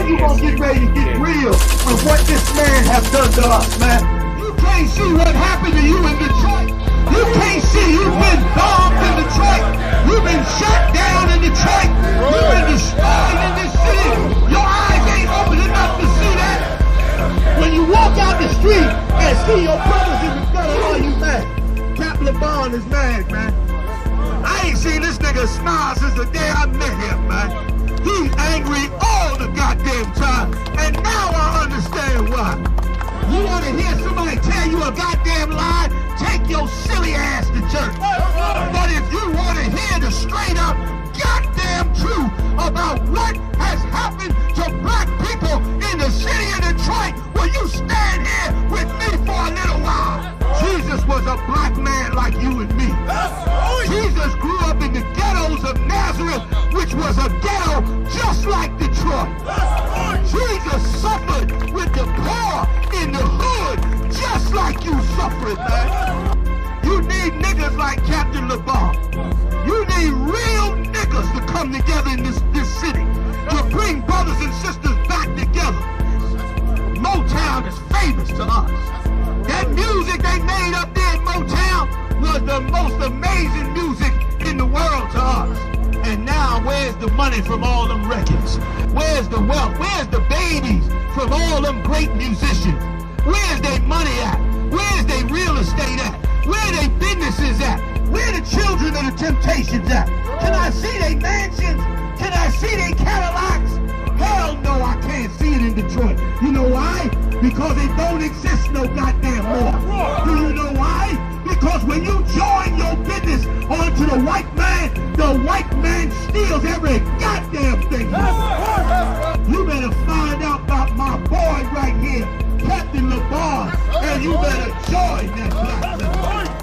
you gonna get ready to get real with what this man has done to us, man. You can't see what happened to you in Detroit. You can't see you've been bombed in Detroit. You've been shot down in Detroit. You've been destroyed in this city. Your eyes ain't open enough to see that. When you walk out the street and see your brothers in the gutter, are you mad? Cap LeBron is mad, man. I ain't seen this nigga smile since the day I met him, man. He's angry all the goddamn time, and now I understand why. You want to hear somebody tell you a goddamn lie? Take your silly ass to church. But if you want to hear the straight up goddamn truth about what has happened to black people in the city of Detroit, will you stand here with me for a little while? Jesus was a black man like you and me. Jesus grew up in the ghettos of Nazareth, which was a ghetto just like Detroit. Jesus suffered with the poor in the hood just like you suffered, man. You need niggas like Captain LeBron. You need real niggas to come together in this city to bring brothers and sisters back together. Motown is famous to us. That music they made up there in Motown was the most amazing music in the world to us. And now where's the money from all them records? Where's the wealth? Where's the babies from all them great musicians? Where's their money at? Where's their real estate at? Where their businesses at? Where the children of the Temptations at? Can I see their mansions? Can I see their Cadillacs? Hell no, I can't see it in Detroit. You know why? Because it don't exist no goddamn more. Do you know why? Because when you join your business onto the white man steals every goddamn thing. You better find out about my boy right here, Captain LeBron, and you better join that black man.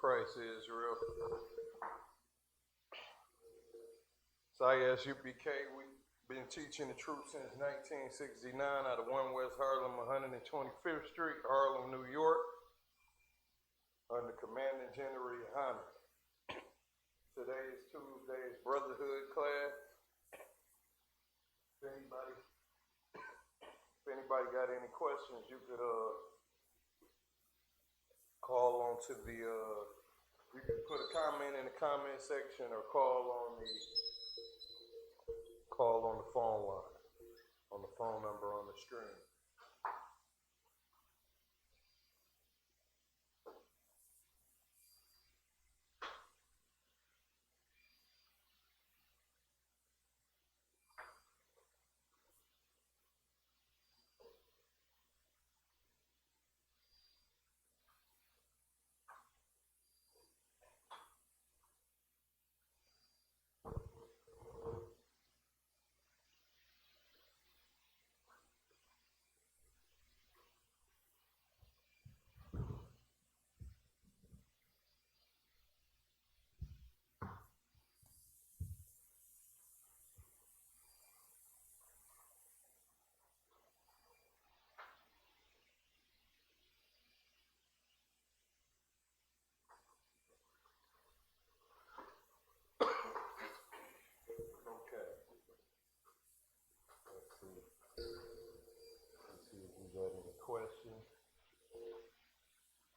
Christ, Israel. So ISUPK, we've been teaching the truth since 1969 out of 1 West Harlem, 125th Street, Harlem, New York, under Commanding General Yohana. Today is Tuesday's Brotherhood class. If anybody got any questions, you could call on to the, you can put a comment in the comment section or call on the phone line, on the phone number on the screen. Got any questions?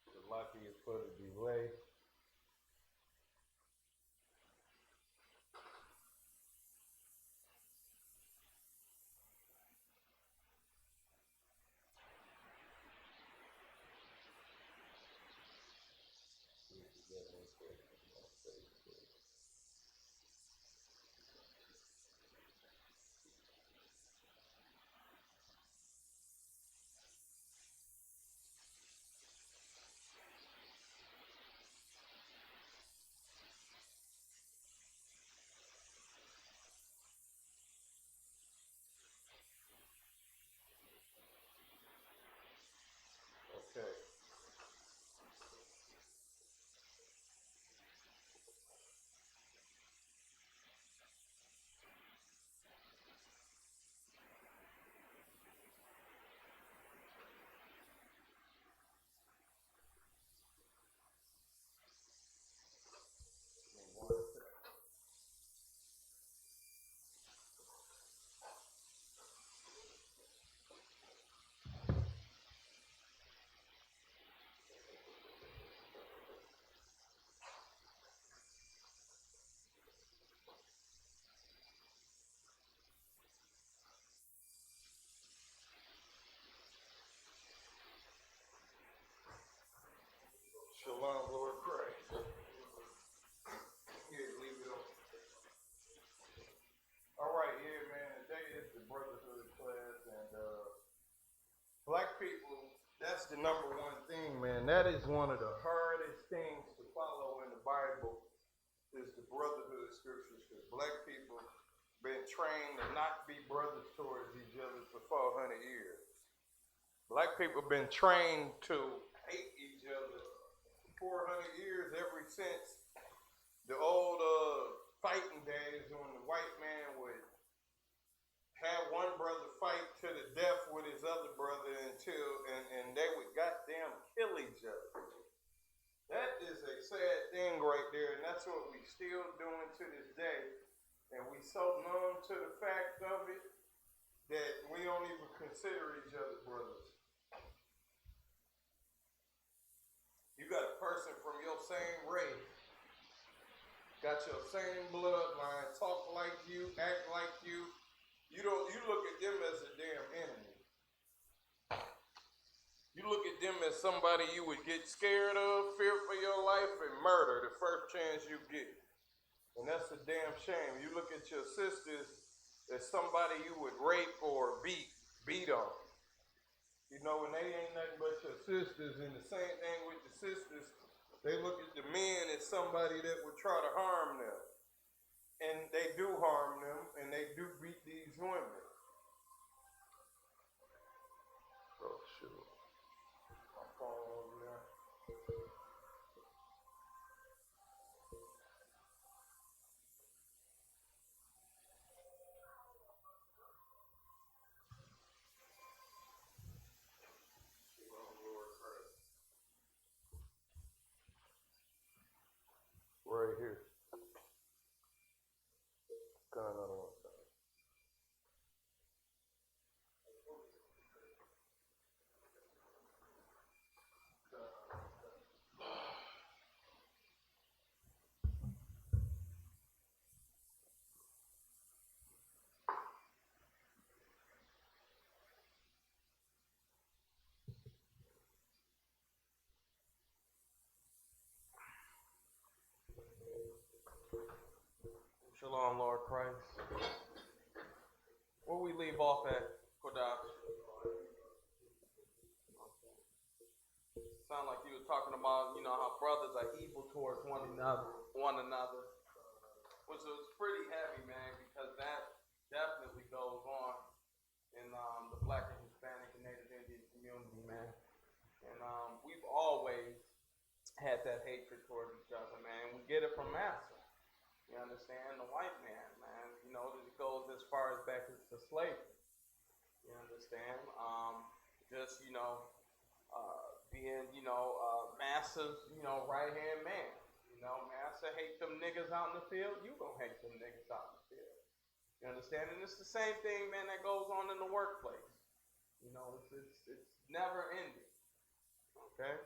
The lucky is for the delay. Okay. Shalom, Lord Christ. Here, leave it on. All right, yeah, man. Today is the Brotherhood class, and black people, that's the number one thing, man. That is one of the hardest things to follow in the Bible is the Brotherhood scriptures, because black people been trained to not be brothers towards each other for 400 years. Black people been trained to hate each other 400 years, ever since the old fighting days when the white man would have one brother fight to the death with his other brother and they would goddamn kill each other. That is a sad thing right there, and that's what we still doing to this day. And we so numb to the fact of it that we don't even consider each other brothers. You got a person from your same race, got your same bloodline, talk like you, act like you. You look at them as a damn enemy. You look at them as somebody you would get scared of, fear for your life, and murder the first chance you get. And that's a damn shame. You look at your sisters as somebody you would rape or beat on. You know, and they ain't nothing but your sisters, and the same thing with the sisters, they look at the men as somebody that would try to harm them. And they do harm them, and they do beat these women. Oh, shoot. My phone over there. Shalom, Lord Christ. Where we leave off at, Kodash? Sound like you were talking about, how brothers are evil towards one another, which was pretty heavy, man, because that definitely goes on in the Black and Hispanic and Native Indian community, man. And we've always had that hatred towards each other, man. We get it from Master. You understand? The white man, man. It goes as far as back to slavery. You understand? Being, Master's, right-hand man. Master hate them niggas out in the field, you gonna hate them niggas out in the field. You understand? And it's the same thing, man, that goes on in the workplace. It's never ending. Okay?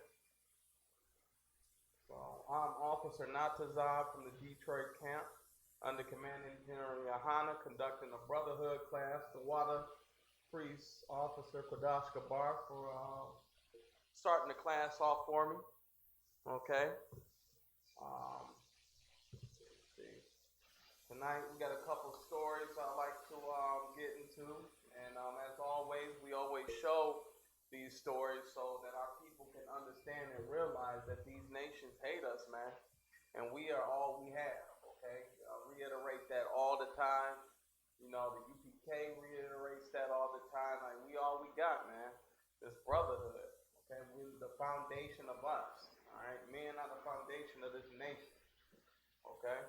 So I'm Officer Natazab from the Detroit camp, under Commanding General Yohana, conducting a Brotherhood class. The Water Priest Officer Kodash Gabar for starting the class off for me. Okay. Let's see. Tonight we got a couple stories I'd like to get into, and as always, we always show these stories so that our people can understand and realize that these nations hate us, man, and we are all we have. Okay, reiterate that all the time. The UPK reiterates that all the time. Like, we all we got, man. This brotherhood. Okay, we're the foundation of us. All right, men are the foundation of this nation. Okay.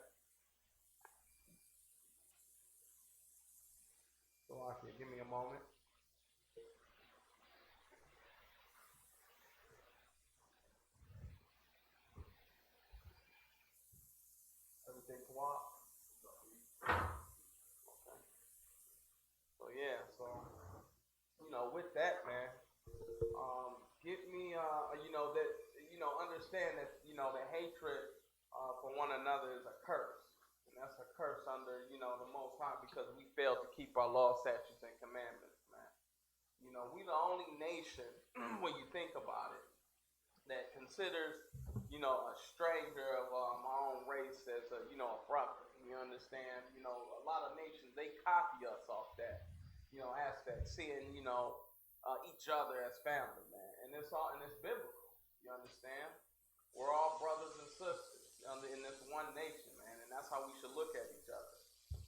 So, give me a moment. Everything co-op? Okay. So yeah, with that, man, get me, understand that, the hatred for one another is a curse. And that's a curse under, the Most High, because we failed to keep our law, statutes, and commandments, man. We the only nation, when you think about it, that considers, a stranger of my own race as a brother. You understand? A lot of nations, they copy us off that, aspect, seeing, each other as family, man. And it's biblical. You understand? We're all brothers and sisters in this one nation, man. And that's how we should look at each other.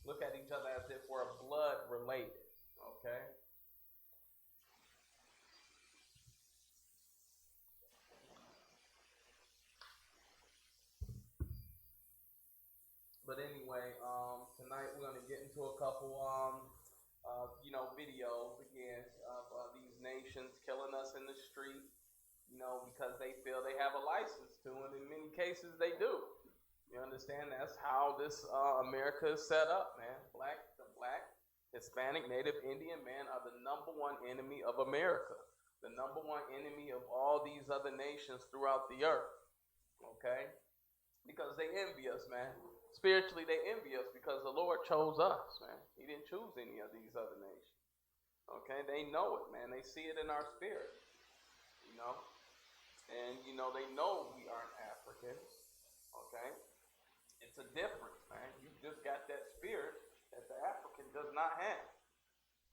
Look at each other as if we're blood related. Okay? But anyway, tonight we're going to get into a couple, videos again of these nations killing us in the street, because they feel they have a license to, and in many cases they do. You understand? That's how this America is set up, man. The black, Hispanic, Native Indian man are the number one enemy of America, the number one enemy of all these other nations throughout the earth. Okay? Because they envy us, man. Spiritually, they envy us because the Lord chose us, man. He didn't choose any of these other nations. Okay? They know it, man. They see it in our spirit, And, they know we aren't Africans. Okay? It's a difference, man. You just got that spirit that the African does not have.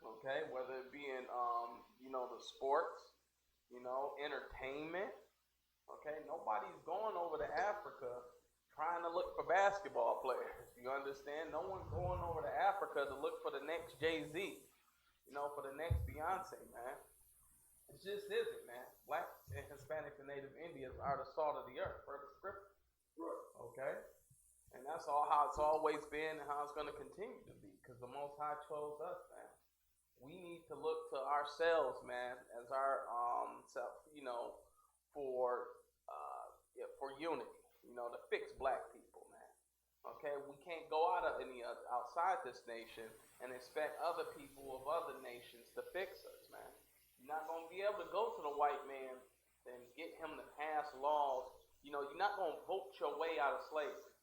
Okay? Whether it be in, the sports, entertainment. Okay? Nobody's going over to Africa trying to look for basketball players. You understand? No one's going over to Africa to look for the next Jay-Z, for the next Beyonce, man. It just isn't, man. Black and Hispanics and Native Indians are the salt of the earth, per the scripture. Okay? And that's all how it's always been and how it's going to continue to be, because the Most High chose us, man. We need to look to ourselves, man, as our for unity. To fix black people, man. Okay, we can't go outside this nation and expect other people of other nations to fix us, man. You're not gonna be able to go to the white man and get him to pass laws. You're not gonna vote your way out of slavery.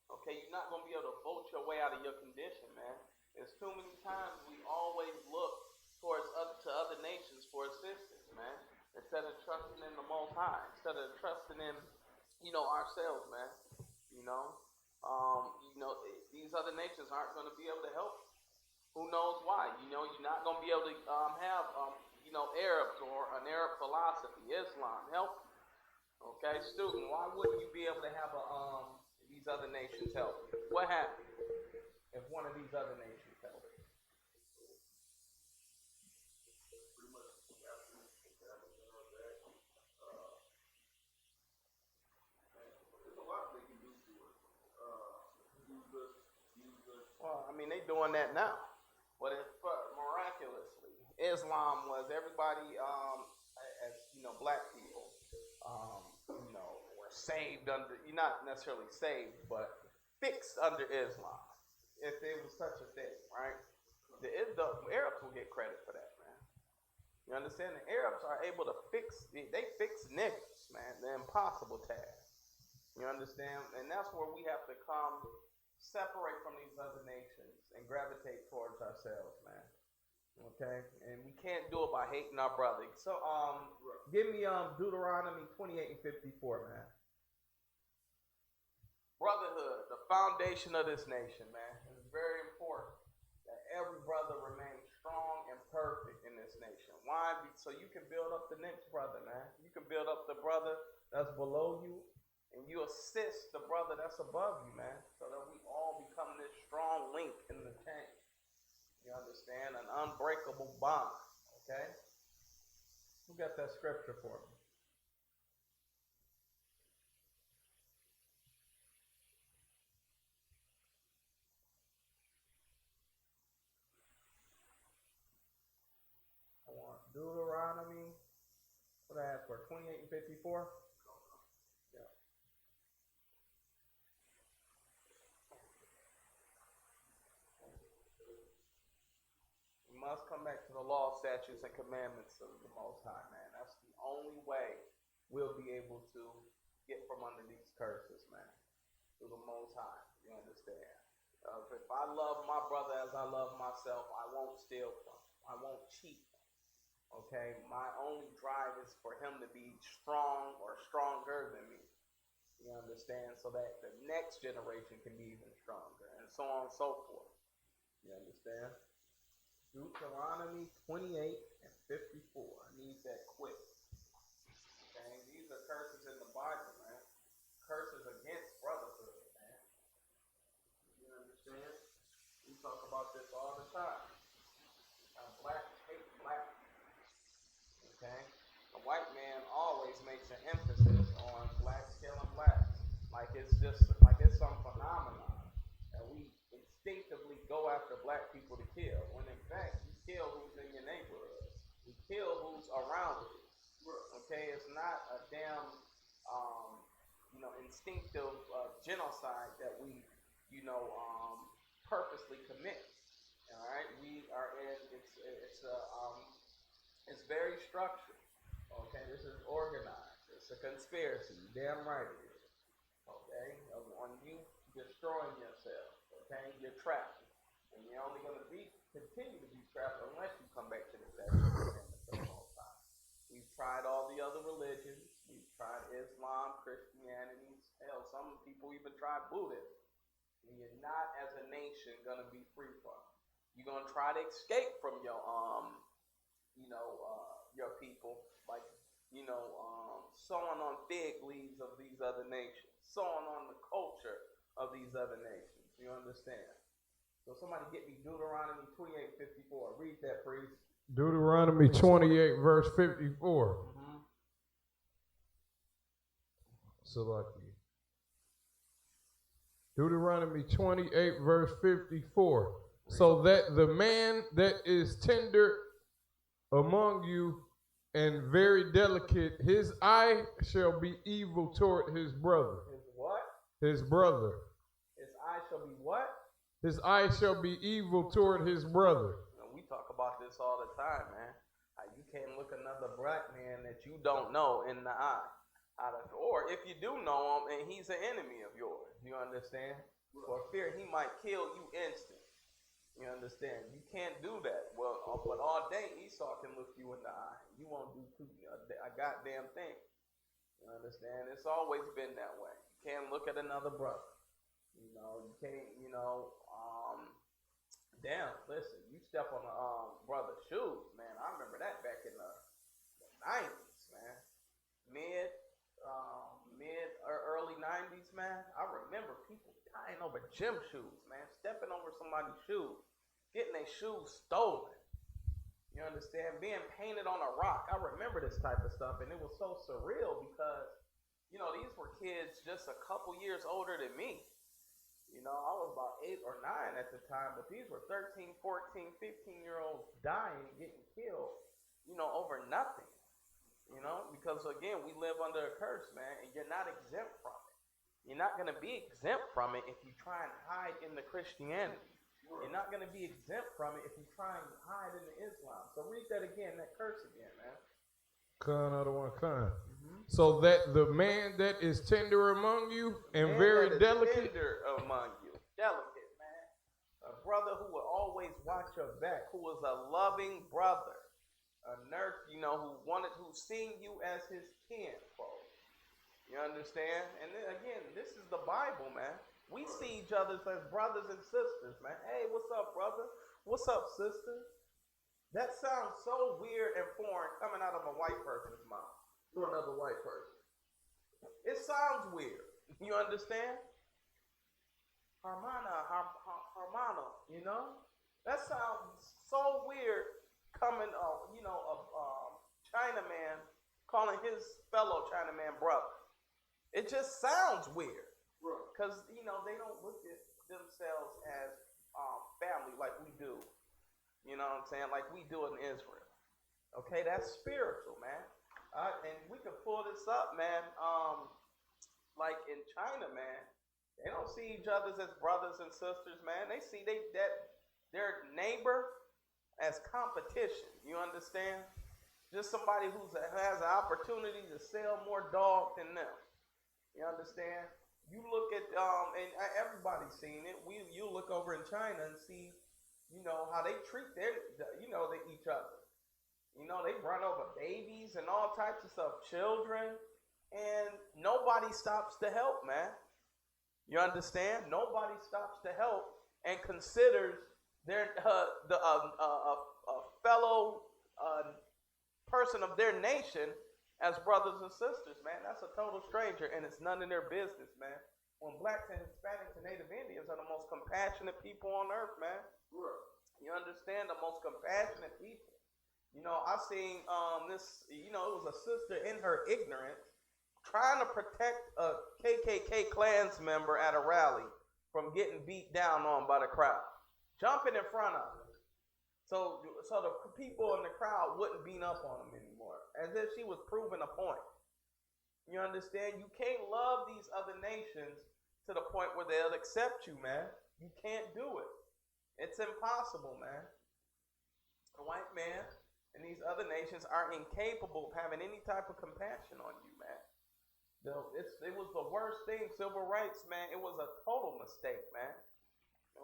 Okay, you're not gonna be able to vote your way out of your condition, man. There's too many times we always look towards other nations for assistance, man, instead of trusting in the Most High, instead of trusting in ourselves, man. These other nations aren't going to be able to help you. Who knows why? You know, you're not going to be able to have, Arabs or an Arab philosophy, Islam, help you. Okay, student, why wouldn't you be able to have these other nations help you? What happens if one of these other nations help you? Well, I mean, they doing that now. But if miraculously, Islam was everybody, as black people, were saved under, you're not necessarily saved, but fixed under Islam, if there was such a thing, right? The Arabs will get credit for that, man. You understand? The Arabs are able to they fix niggas, man, the impossible task. You understand? And that's where we have to separate from these other nations and gravitate towards ourselves, man. Okay? And we can't do it by hating our brother. So, give me Deuteronomy 28 and 54, man. Brotherhood, the foundation of this nation, man. It's very important that every brother remains strong and perfect in this nation. Why? So you can build up the next brother, man. You can build up the brother that's below you, and you assist the brother that's above you, man, so that we all become this strong link in the chain. You understand? An unbreakable bond, okay? Who got that scripture for me? I want Deuteronomy, what I have for 28 and 54? Yeah. We must come back to the law, statutes, and commandments of the Most High, man. That's the only way we'll be able to get from under these curses, man. Through the Most High, you understand? If I love my brother as I love myself, I won't steal from him. I won't cheat. Okay? My only drive is for him to be strong or stronger than me. You understand? So that the next generation can be even stronger, and so on and so forth. You understand? Deuteronomy 28 and 54. I need that quick. Okay? These are curses in the Bible, man. Curses against brotherhood, man. You understand? We talk about this all the time. Black hate black. Okay? The white man always makes an emphasis on blacks killing blacks. Like it's some phenomenon. And we instinctively go after black people to kill. When in fact, you kill who's in your neighborhood. You kill who's around you. Okay? It's not a damn, instinctive genocide that we, purposely commit. All right? We are in, it's very structured. Okay? This is organized. It's a conspiracy. You're damn right it is. Okay? On you destroying yourself. Okay? You're trapped. And you're only going to continue to be trapped unless you come back to the statute of commandments of the Most High. We've tried all the other religions. We've tried Islam, Christianity. Hell, some people even tried Buddhism. And you're not, as a nation, going to be free from it. You're going to try to escape from your, your people, like, sowing on fig leaves of these other nations, sowing on the culture of these other nations. You understand? So somebody get me Deuteronomy 28:54. Read that, please. Deuteronomy 28, verse 54. Mm-hmm. Salaki. Deuteronomy 28, verse 54. So that the man that is tender among you and very delicate, his eye shall be evil toward his brother. His what? His brother. His eye shall be what? His eye shall be evil toward his brother. We talk about this all the time, man. You can't look another black man that you don't know in the eye. Or if you do know him and he's an enemy of yours, you understand? For fear he might kill you instant. You understand? You can't do that. Well, but all day Esau can look you in the eye. You won't do a goddamn thing. You understand? It's always been that way. You can't look at another brother. You can't, Damn, listen, you step on the brother's shoes, man. I remember that back in the 90s, man. Early 90s, man. I remember people dying over gym shoes, man. Stepping over somebody's shoes, getting their shoes stolen. You understand? Being painted on a rock. I remember this type of stuff, and it was so surreal because, you know, these were kids just a couple years older than me. You know, I was about 8 or 9 at the time, but these were 13, 14, 15-year-olds dying, getting killed, you know, over nothing. You know, because again, we live under a curse, man, and you're not exempt from it. You're not going to be exempt from it if you try and hide in the Christianity. You're not going to be exempt from it if you try and hide in the Islam. So read that again, that curse again, man. Con, other one, con. So that the man that is tender among you and very delicate. Tender among you. Delicate, man. A brother who will always watch your back, who was a loving brother. A nurse, you know, who seen you as his kinfolk. You understand? And then again, this is the Bible, man. We see each other as brothers and sisters, man. Hey, what's up, brother? What's up, sister? That sounds so weird and foreign coming out of a white person's mouth to another white person. It sounds weird. You understand? Hermana, you know? That sounds so weird coming, you know, of Chinaman calling his fellow Chinaman brother. It just sounds weird. Because, you know, they don't look at themselves as family like we do. You know what I'm saying? Like we do in Israel. Okay, that's spiritual, man. And we can pull this up, man. Like in China, man, they don't see each other as brothers and sisters, man. They see their neighbor as competition. You understand? Just somebody who has an opportunity to sell more dog than them. You understand? You look at and everybody's seen it. You look over in China and see, you know, how they treat each other. You know, they run over babies and all types of stuff, children, and nobody stops to help, man. You understand? Nobody stops to help and considers their a fellow person of their nation as brothers and sisters, man. That's a total stranger, and it's none of their business, man. When blacks and Hispanics and Native Indians are the most compassionate people on earth, man. You understand? The most compassionate people. You know, I seen this, you know, it was a sister in her ignorance trying to protect a KKK Klans member at a rally from getting beat down on by the crowd. Jumping in front of her. So the people in the crowd wouldn't beat up on him anymore. As if she was proving a point. You understand? You can't love these other nations to the point where they'll accept you, man. You can't do it. It's impossible, man. The white man and these other nations are incapable of having any type of compassion on you, man. It was the worst thing, civil rights, man. It was a total mistake, man.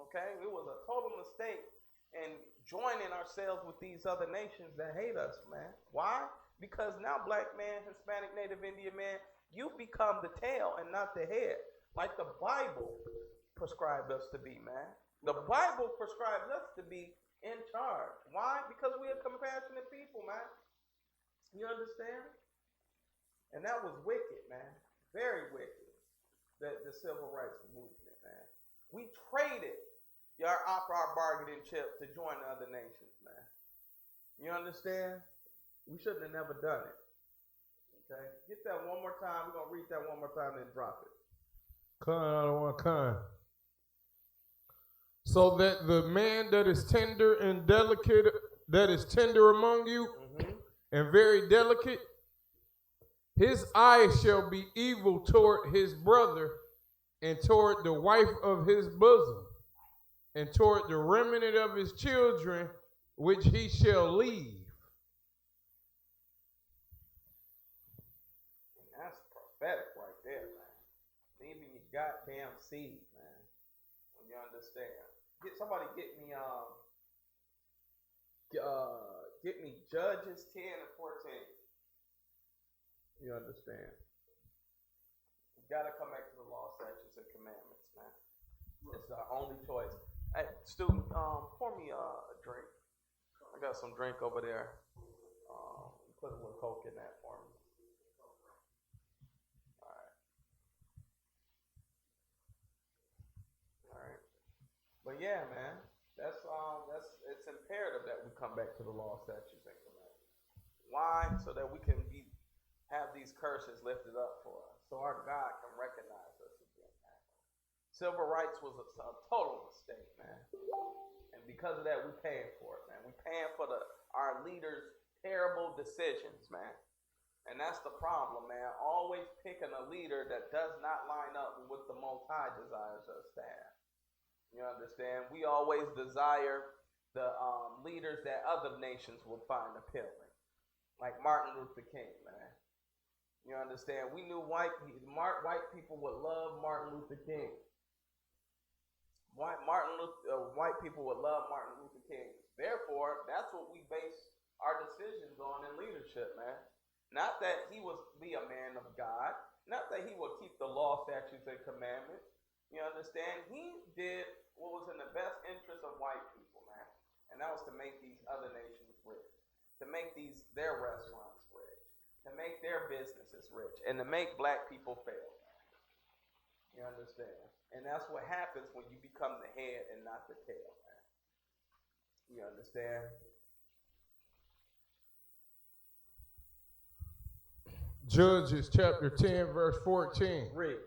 Okay? It was a total mistake. And joining ourselves with these other nations that hate us, man. Why? Because now black man, Hispanic, Native Indian man, you become the tail and not the head. Like the Bible prescribed us to be, man. The Bible prescribes us to be in charge. Why? Because we are compassionate people, man. You understand? And that was wicked, man. Very wicked. The civil rights movement, man. We traded our bargaining chip to join the other nations, man. You understand? We shouldn't have never done it. Okay? Get that one more time. We're going to read that one more time and then drop it. Con. So that the man that is tender and delicate, that is tender among you and very delicate, his eye shall be evil toward his brother and toward the wife of his bosom and toward the remnant of his children, which he shall leave. That's prophetic right there, man. Leaving your goddamn seed, man. When you understand. Somebody get me Judges 10 and 14. You understand? You gotta come back to the law, statutes, and commandments, man. It's our only choice. student, pour me a drink. I got some drink over there. Put a little Coke in that for me. All right. But yeah, man, that's it's imperative that we come back to the law, statutes, and commandments. Why? So that we can have these curses lifted up for us, so our God can recognize us again. Man. Civil rights was a total mistake, man, and because of that, we're paying for it, man. We're paying for our leaders' terrible decisions, man. And that's the problem, man. Always picking a leader that does not line up with what the Most High desires us to have. You understand? We always desire the leaders that other nations will find appealing, like Martin Luther King, man. You understand? We knew white people would love Martin Luther King. White people would love Martin Luther King. Therefore, that's what we base our decisions on in leadership, man. Not that he would be a man of God. Not that he would keep the law, statutes, and commandments. You understand? He did what was in the best interest of white people, man. And that was to make these other nations rich. To make their restaurants rich. To make their businesses rich. And to make black people fail. You understand? And that's what happens when you become the head and not the tail, man. You understand? Judges chapter 10, verse 14. Read.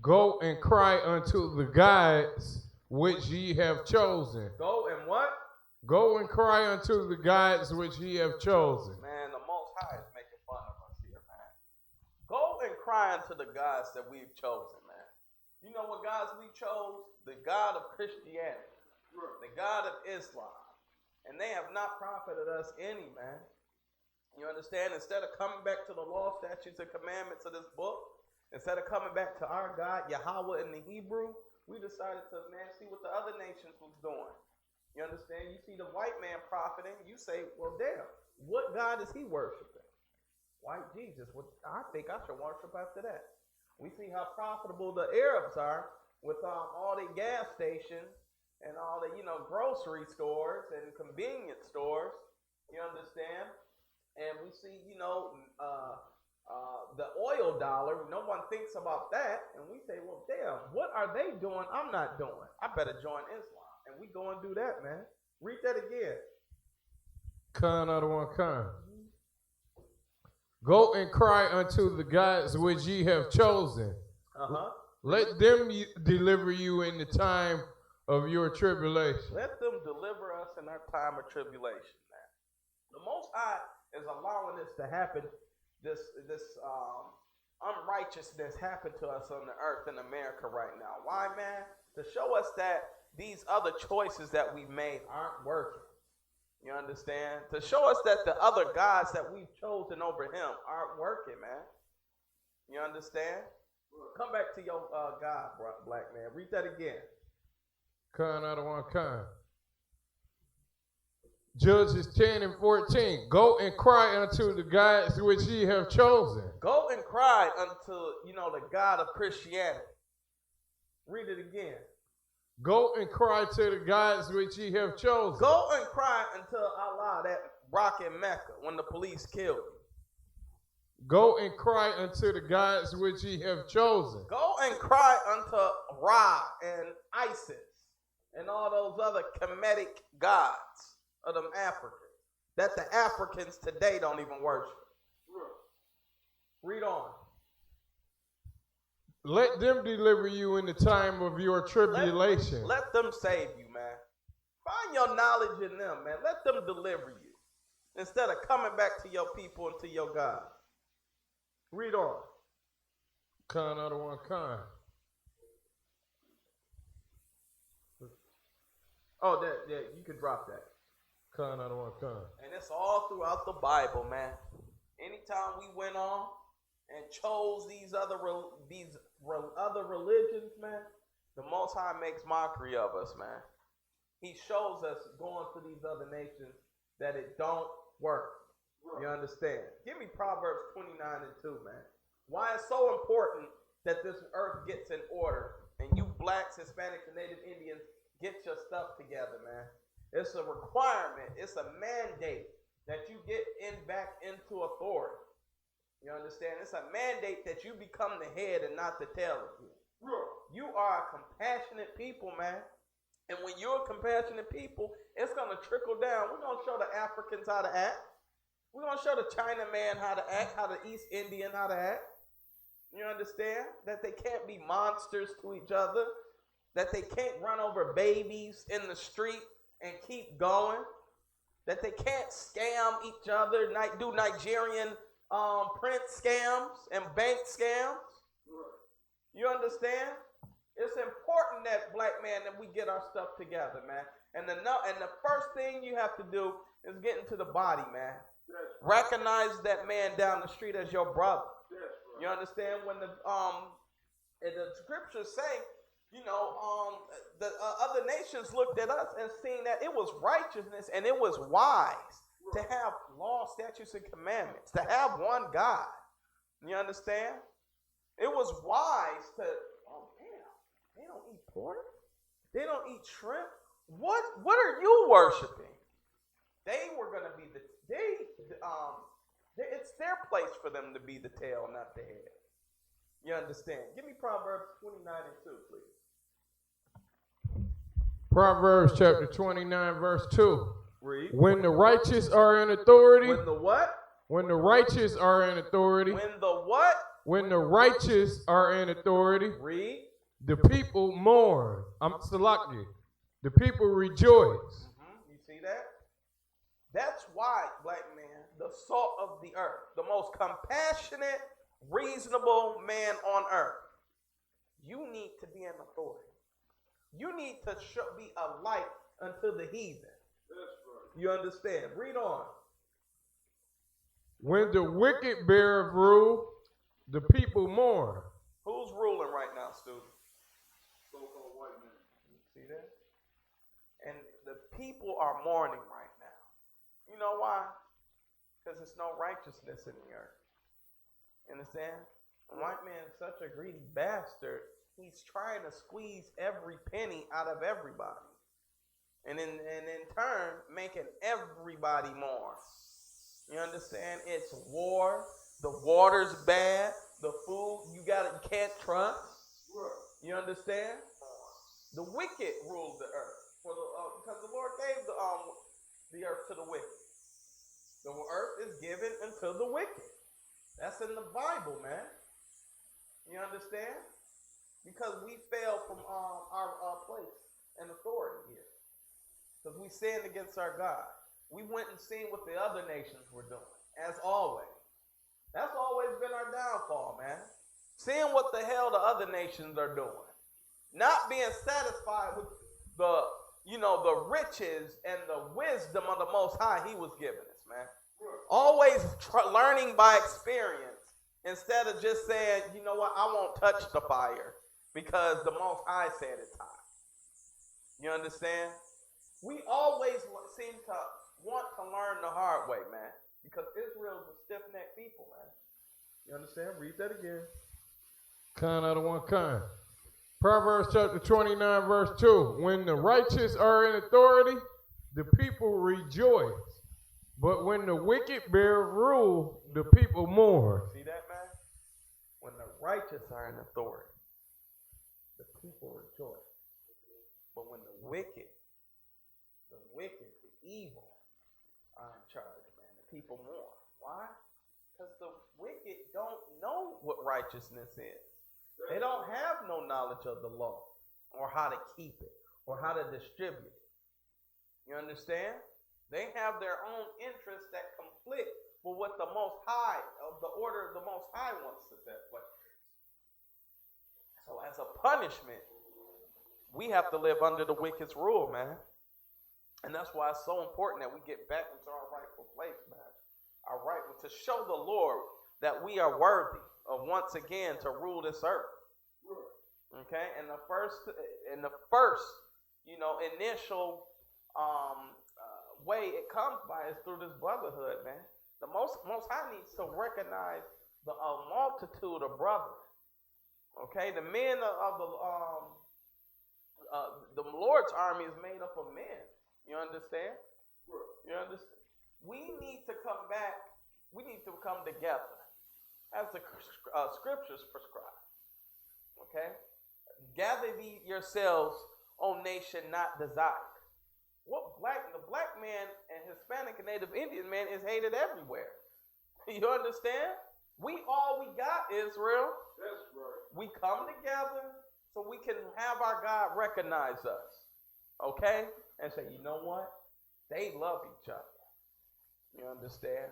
Go and cry unto the gods which ye have chosen. Go and what? Go and cry unto the gods which ye have chosen. Man, the Most High is making fun of us here, man. Go and cry unto the gods that we've chosen, man. You know what gods we chose? The God of Christianity. The God of Islam. And they have not profited us any, man. You understand? Instead of coming back to the law, statutes, and commandments of this book, instead of coming back to our God, Yahweh in the Hebrew, we decided to, man, see what the other nations was doing. You understand? You see the white man profiting, you say, well, damn, what God is he worshiping? White Jesus. Well, I think I should worship after that. We see how profitable the Arabs are with all the gas stations and all the, grocery stores and convenience stores. You understand? And we see, the oil dollar. No one thinks about that. And we say, well, damn, what are they doing I'm not doing? I better join Islam. And we go and do that, man. Read that again. Con out of one con. Go and cry unto the gods which ye have chosen. Let them deliver you in the time of your tribulation. Let them deliver us in our time of tribulation, man. The Most High is allowing this to happen, this unrighteousness happen to us on the earth in America right now. Why, man? To show us that these other choices that we made aren't working. You understand? To show us that the other gods that we've chosen over him aren't working, man. You understand? Come back to your God, black man. Read that again. Con out of one con. Judges 10 and 14. Go and cry unto the gods which ye have chosen. Go and cry unto, the God of Christianity. Read it again. Go and cry to the gods which ye have chosen. Go and cry unto Allah, that rock in Mecca, when the police killed you. Go and cry unto the gods which ye have chosen. Go and cry unto Ra and Isis and all those other Kemetic gods of them Africans that the Africans today don't even worship. Read on. Let them deliver you in the time of your tribulation. Let them save you, man. Find your knowledge in them, man. Let them deliver you instead of coming back to your people and to your God. Read on. Con out of one con. Oh, you can drop that. Con out of one con. And it's all throughout the Bible, man. Anytime we went on and chose these other religions, man, the Most High makes mockery of us, man. He shows us going to these other nations that it don't work. You understand? Give me Proverbs 29 and 2, man. Why it's so important that this earth gets in order and you blacks, Hispanics, and Native Indians get your stuff together, man. It's a requirement. It's a mandate that you get back into authority. You understand? It's a mandate that you become the head and not the tail again. You are a compassionate people, man. And when you're a compassionate people, it's going to trickle down. We're going to show the Africans how to act. We're going to show the Chinaman how to act, how the East Indian how to act. You understand? That they can't be monsters to each other. That they can't run over babies in the street and keep going. That they can't scam each other, do Nigerian print scams and bank scams. You understand? It's important that black man that we get our stuff together, man. And the first thing you have to do is get into the body, man. Recognize that man down the street as your brother. You understand? When the scriptures say, you know, the other nations looked at us and seen that it was righteousness and it was wise to have law, statutes, and commandments, to have one God. You understand? It was wise to, oh damn, they don't eat pork. They don't eat shrimp. What are you worshiping? They were going to be it's their place for them to be the tail, not the head. You understand? Give me Proverbs 29 and 2, please. Proverbs chapter 29, verse 2. Read. When the righteous are in authority. When the what? When the righteous are in authority. When the what? When the righteous are in authority. Read. The people mourn. Salaki. The people rejoice. You see that? That's why, black man, the salt of the earth, the most compassionate, reasonable man on earth, you need to be in authority. You need to be a light unto the heathen. You understand? Read on. When the wicked bear rule, the people mourn. Who's ruling right now, students? So-called white men. See that? And the people are mourning right now. You know why? Because there's no righteousness in the earth. You understand? The white man is such a greedy bastard. He's trying to squeeze every penny out of everybody. And in turn, making everybody mourn. You understand? It's war. The water's bad. The food you can't trust. You understand? The wicked rule the earth. Because the Lord gave the earth to the wicked. The earth is given unto the wicked. That's in the Bible, man. You understand? Because we fell from our place and authority here. Because we sinned against our God. We went and seen what the other nations were doing, as always. That's always been our downfall, man. Seeing what the hell the other nations are doing. Not being satisfied with the riches and the wisdom of the Most High He was giving us, man. Always learning by experience instead of just saying, you know what, I won't touch the fire because the Most High said it's hot. You understand? We always seem to want to learn the hard way, man, because Israel's a stiff-necked people, man. You understand? Read that again. Kind out of one kind. Proverbs chapter 29, verse 2. When the righteous are in authority, the people rejoice. But when the wicked bear rule, the people mourn. See that, man? When the righteous are in authority, the people rejoice. But when the wicked, the evil are in charge, man, the people mourn. Why? Because the wicked don't know what righteousness is. They don't have no knowledge of the law or how to keep it or how to distribute it. You understand? They have their own interests that conflict with what the Most High, of the order of the Most High wants to set. So as a punishment, we have to live under the wicked's rule, man. And that's why it's so important that we get back into our rightful place, man. Our rightful, to show the Lord that we are worthy of once again to rule this earth. Okay? And the first initial way it comes by is through this brotherhood, man. The most High needs to recognize the multitude of brothers. Okay? The men of the Lord's army is made up of men. You understand? You understand? We need to come back. We need to come together as the scriptures prescribe. Okay? Gather thee yourselves, O nation not desired. The black man and Hispanic and Native Indian man is hated everywhere. You understand? All we got, Israel. That's right. We come together so we can have our God recognize us. Okay? And say, you know what? They love each other. You understand?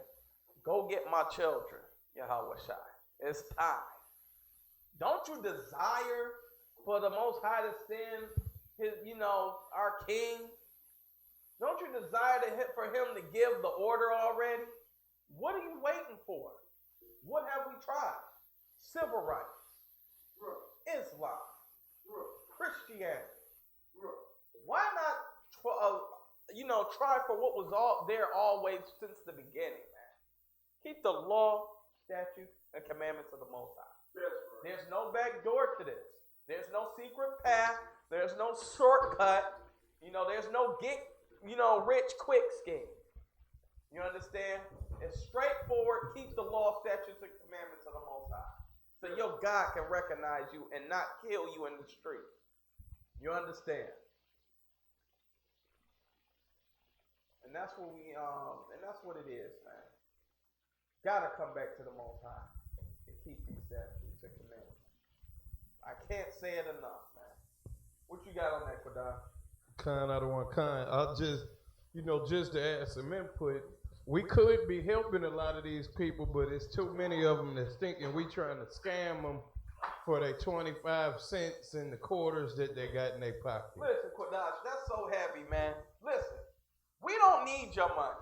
Go get my children, Yahweh Shai. It's time. Don't you desire for the Most High to send his, our King? Don't you desire for him to give the order already? What are you waiting for? What have we tried? Civil rights, Islam, Christianity. Why not try for what was there always since the beginning, man? Keep the law, statutes, and commandments of the Most High. There's no back door to this. There's no secret path. There's no shortcut. There's no get rich quick scheme. You understand? It's straightforward. Keep the law, statutes, and commandments of the Most High, so your God can recognize you and not kill you in the street. You understand? And that's what it is, man. Gotta come back to the Most High and keep these statutes and commandments. I can't say it enough, man. What you got on that, Quadan? Kind out of one kind. I'll just to add some input. We could be helping a lot of these people, but it's too many of them that's thinking we trying to scam them for their 25 cents and the quarters that they got in their pocket. Listen, Quadash, that's so heavy, man. Listen, we don't need your money.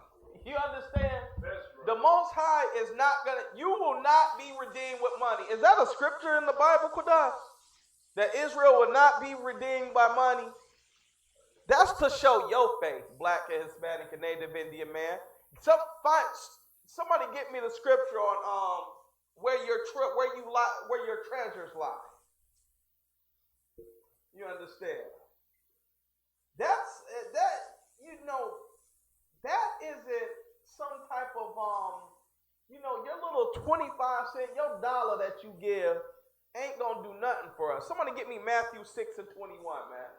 You understand? That's right. The Most High is not you will not be redeemed with money. Is that a scripture in the Bible, Quadash? That Israel will not be redeemed by money? That's to show your faith, black and Hispanic and Native Indian man. Somebody get me the scripture on where your treasures lie. You understand? That isn't some type of your little 25 cent, your dollar that you give ain't gonna do nothing for us. Somebody get me Matthew 6:21, man.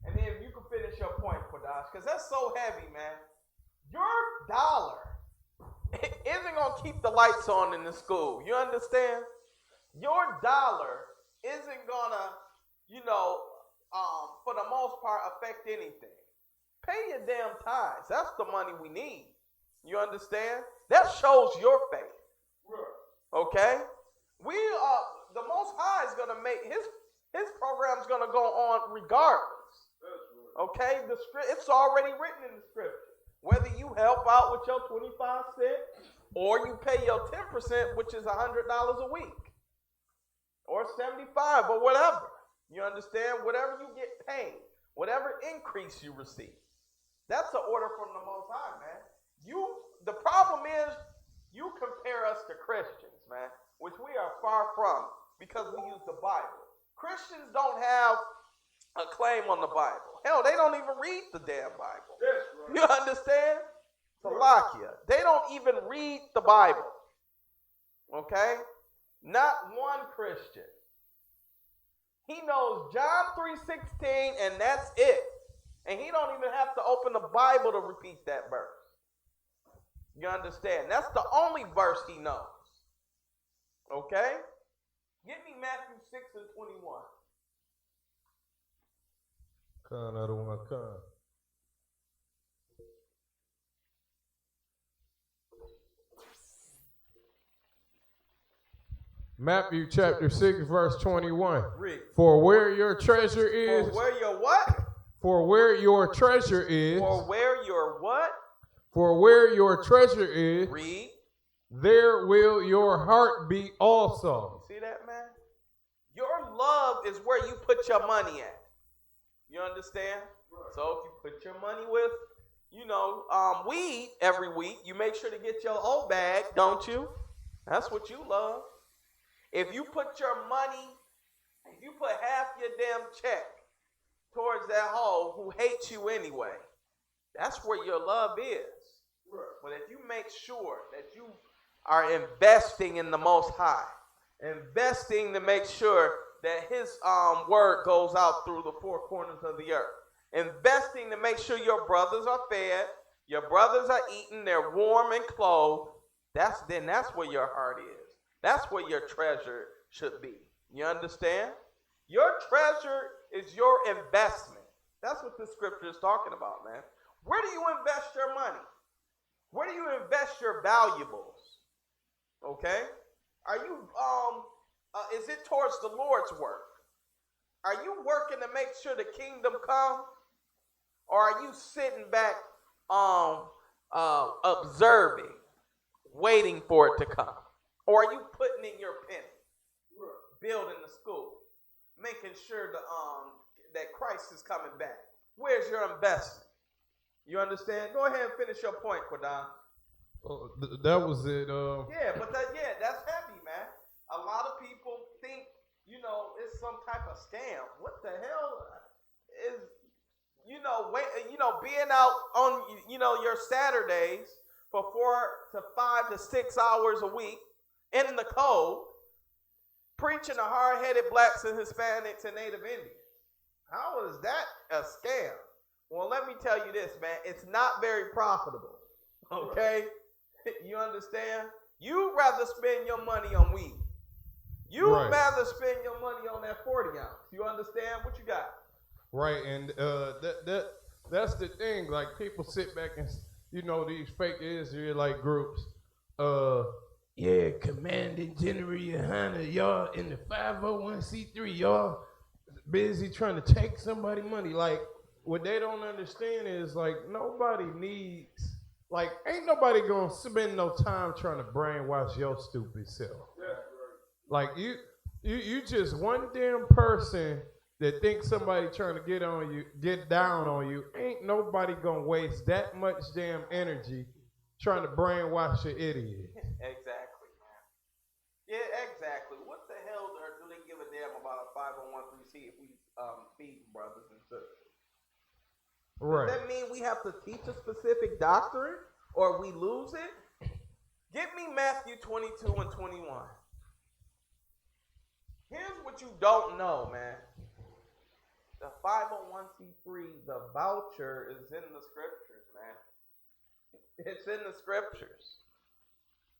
And then if you can finish your point, Quadash, because that's so heavy, man. Your dollar isn't going to keep the lights on in the school. You understand? Your dollar isn't going to, for the most part, affect anything. Pay your damn tithes. That's the money we need. You understand? That shows your faith. Okay? The Most High is going to make, his program's going to go on regardless. Okay? It's already written in the scripture. Whether you help out with your 25 cents or you pay your 10%, which is $100 a week, or 75 or whatever. You understand? Whatever you get paid, whatever increase you receive. That's an order from the Most High, man. The problem is you compare us to Christians, man, which we are far from because we use the Bible. Christians don't have a claim on the Bible. Hell, they don't even read the damn Bible. Right. You understand? Salakia. They don't even read the Bible. Okay? Not one Christian. He knows John 3:16 and that's it. And he don't even have to open the Bible to repeat that verse. You understand? That's the only verse he knows. Okay? Give me Matthew 6:21. Kind out of one kind. Matthew chapter 6, verse 21. Read. For where your treasure is. For where your what? For where your treasure is. For where your what? For where your treasure is. Read. There will your heart be also. See that, man? Your love is where you put your money at. You understand? Right. So if you put your money with, weed every week, you make sure to get your old bag, don't you? That's what you love. If you put your money, if you put half your damn check towards that hoe who hates you anyway. That's where your love is. But if you make sure that you are investing in the Most High, investing to make sure that His word goes out through the four corners of the earth, investing to make sure your brothers are fed, your brothers are eating, they're warm and clothed, that's where your heart is. That's where your treasure should be. You understand? Your treasure is your investment. That's what the scripture is talking about, man. Where do you invest your money? Where do you invest your valuables? Okay? Are you, is it towards the Lord's work? Are you working to make sure the kingdom comes? Or are you sitting back, observing, waiting for it to come? Or are you putting in your penny, building the school, making sure that Christ is coming back? Where's your investment? You understand? Go ahead and finish your point, Quadon. That was it. Yeah, but that's heavy, man. A lot of people think, it's some type of scam. What the hell is, being out on, your Saturdays for 4 to 5 to 6 hours a week in the cold, preaching to hard-headed blacks and Hispanics and Native Indians? How is that a scam? Well, let me tell you this, man. It's not very profitable, okay? You understand? You'd rather spend your money on weed. You'd rather spend your money on that 40 ounce. You understand? What you got? Right, and that's the thing. Like, people sit back and, these fake Israelite groups, yeah, Commanding General Yohana, y'all in the 501c3, y'all busy trying to take somebody money. Like, what they don't understand is, like, nobody needs, like, ain't nobody gonna spend no time trying to brainwash your stupid self. Like, you just one damn person that thinks somebody trying to get down on you. Ain't nobody gonna waste that much damn energy trying to brainwash an idiot. Exactly, man. Yeah, exactly. What the hell do they give a damn about a 501c if we feed brothers and sisters? Right. Does that mean we have to teach a specific doctrine or we lose it? Give me Matthew 22 and 21. Here's what you don't know, man. The 501c3, the voucher is in the scriptures, man. It's in the scriptures.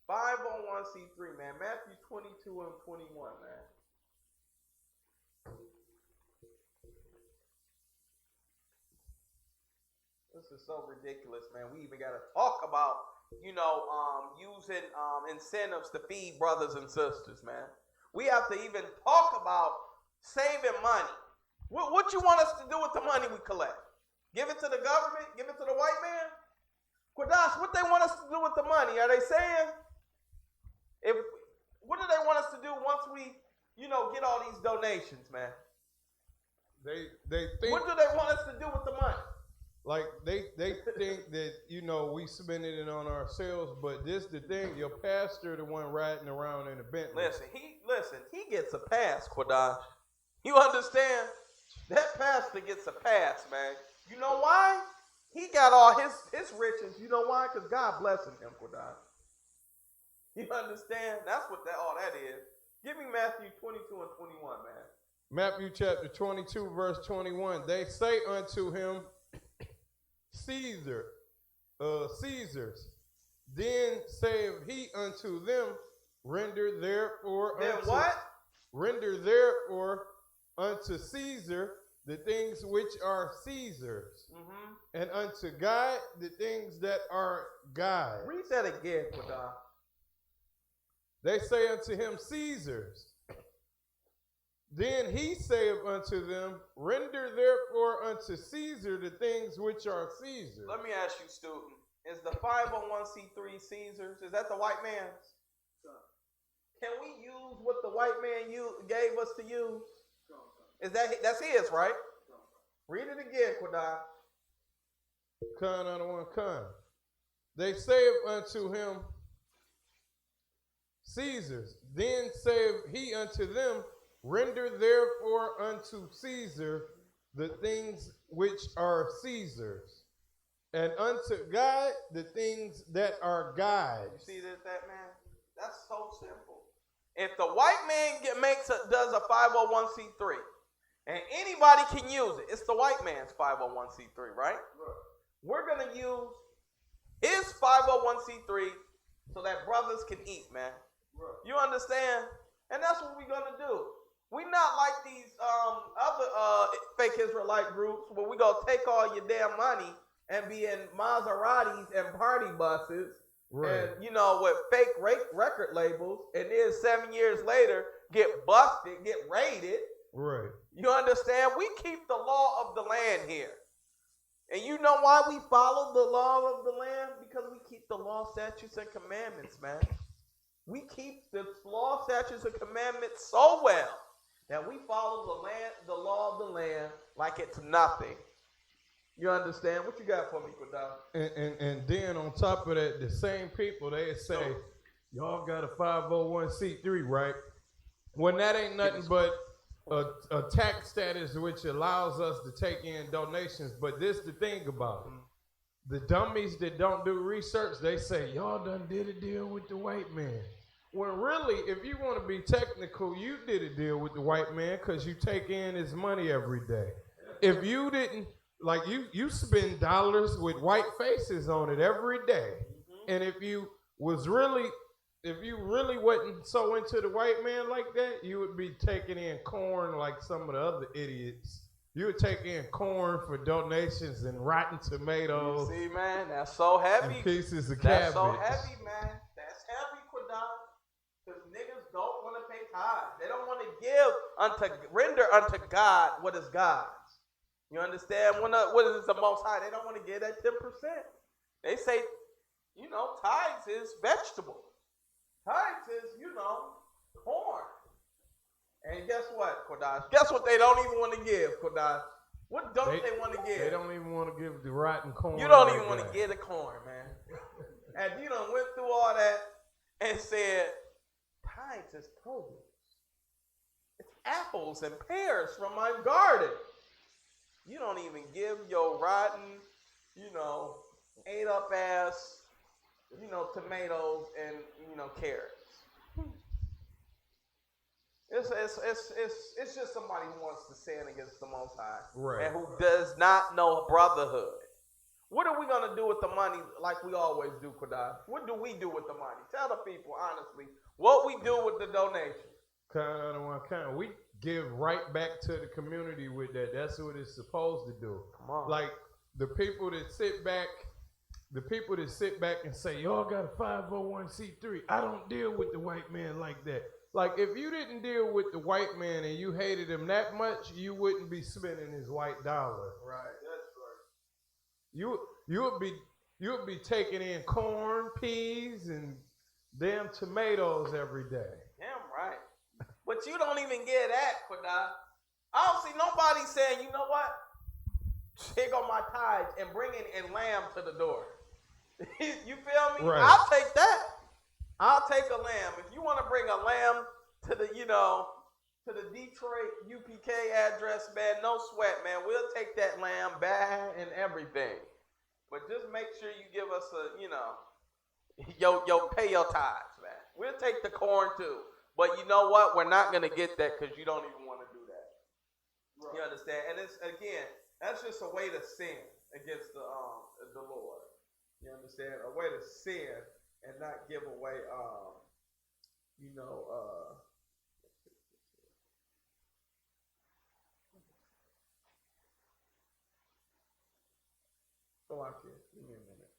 501c3, man. Matthew 22 and 21, man. This is so ridiculous, man. We even got to talk about, using incentives to feed brothers and sisters, man. We have to even talk about saving money. What you want us to do with the money we collect? Give it to the government? Give it to the white man? Quadash, what they want us to do with the money? Are they saying, what do they want us to do once we, get all these donations, man? They think. What do they want us to do with the money? Like, they think that, we spending it on ourselves, but this the thing, your pastor the one riding around in a Bentley. Listen, he gets a pass, Quadash. You understand? That pastor gets a pass, man. You know why? He got all his riches. You know why? Because God blessing him, Quadash. You understand? That's what all that is. Give me Matthew 22 and 21, man. Matthew chapter 22, verse 21. They say unto him, Caesar's. Then saith he unto them, render therefore unto Caesar the things which are Caesar's, and unto God the things that are God's. Read that again, Quadah. They say unto him, Caesar's. Then he saith unto them, render therefore unto Caesar the things which are Caesar's. Let me ask you, student, is the 501c3 Caesar's? Is that the white man's? Can we use what the white man gave us to use? That's his, right? Read it again, Quadah. Con on the one con. They say unto him, Caesar's. Then saith he unto them, render therefore unto Caesar the things which are Caesar's, and unto God the things that are God's. You see that, man? That's so simple. If the white man does a 501c3, and anybody can use it, it's the white man's 501c3, right? We're going to use his 501c3 so that brothers can eat, man. You understand? And that's what we're going to do. We're not like these other fake Israelite groups where we going to take all your damn money and be in Maseratis and party buses, and, you know, with fake record labels, and then 7 years later get busted, get raided. Right. You understand? We keep the law of the land here. And you know why we follow the law of the land? Because we keep the law, statutes, and commandments, man. We keep the law, statutes, and commandments so well that we follow the law of the land like it's nothing. You understand? What you got for me, Kodai? And then on top of that, the same people, they say, y'all got a 501c3, right? Well, that ain't nothing but a tax status which allows us to take in donations. But this the thing about it. The dummies that don't do research, they say, y'all done did a deal with the white man. When really, if you want to be technical, you did a deal with the white man because you take in his money every day. If you didn't, like you spend dollars with white faces on it every day. And if you really wasn't so into the white man like that, you would be taking in corn like some of the other idiots. You would take in corn for donations and rotten tomatoes. You see, man, that's so heavy. And pieces of That's cabbage. so heavy, man. That's heavy, Kodai. Because niggas don't want to pay tithes. They don't want to render unto God what is God's. You understand? What is the Most High? They don't want to give that 10%. They say, you know, tithes is vegetables. Tithes is, you know, corn. And guess what, Kodai? Guess what they don't even want to give, Kodai? What don't they want to give? They don't even want to give the rotten corn. You don't even want to give the corn, man. And you done went through all that and said, tithes is produce. It's apples and pears from my garden. You don't even give your rotten, you know, ate up ass, you know, tomatoes and, you know, carrots. It's just somebody who wants to sin against the Most High. Right. And who does not know brotherhood. What are we going to do with the money like we always do, Kodai? What do we do with the money? Tell the people, honestly, what we do with the donation. We give right back to the community with that. That's what it's supposed to do. Come on. Like the people that sit back and say, y'all got a 501c3. I don't deal with the white man like that. Like if you didn't deal with the white man and you hated him that much, you wouldn't be spending his white dollar. Right. That's right. You would be taking in corn, peas, and damn tomatoes every day. Damn right. But you don't even get that, Kodai. I don't see nobody saying, you know what? Here go my tithes and bring in lamb to the door. You feel me? Right. I'll take that. I'll take a lamb. If you want to bring a lamb to the, you know, to the Detroit UPK address, man, no sweat, man. We'll take that lamb back and everything. But just make sure you give us a, you know, pay your tithes, man. We'll take the corn too. But you know what? We're not going to get that because you don't even want to do that. Right. You understand? And it's, again, that's just a way to sin against the Lord. You understand? A way to sin and not give away, so watch it. Give me a minute.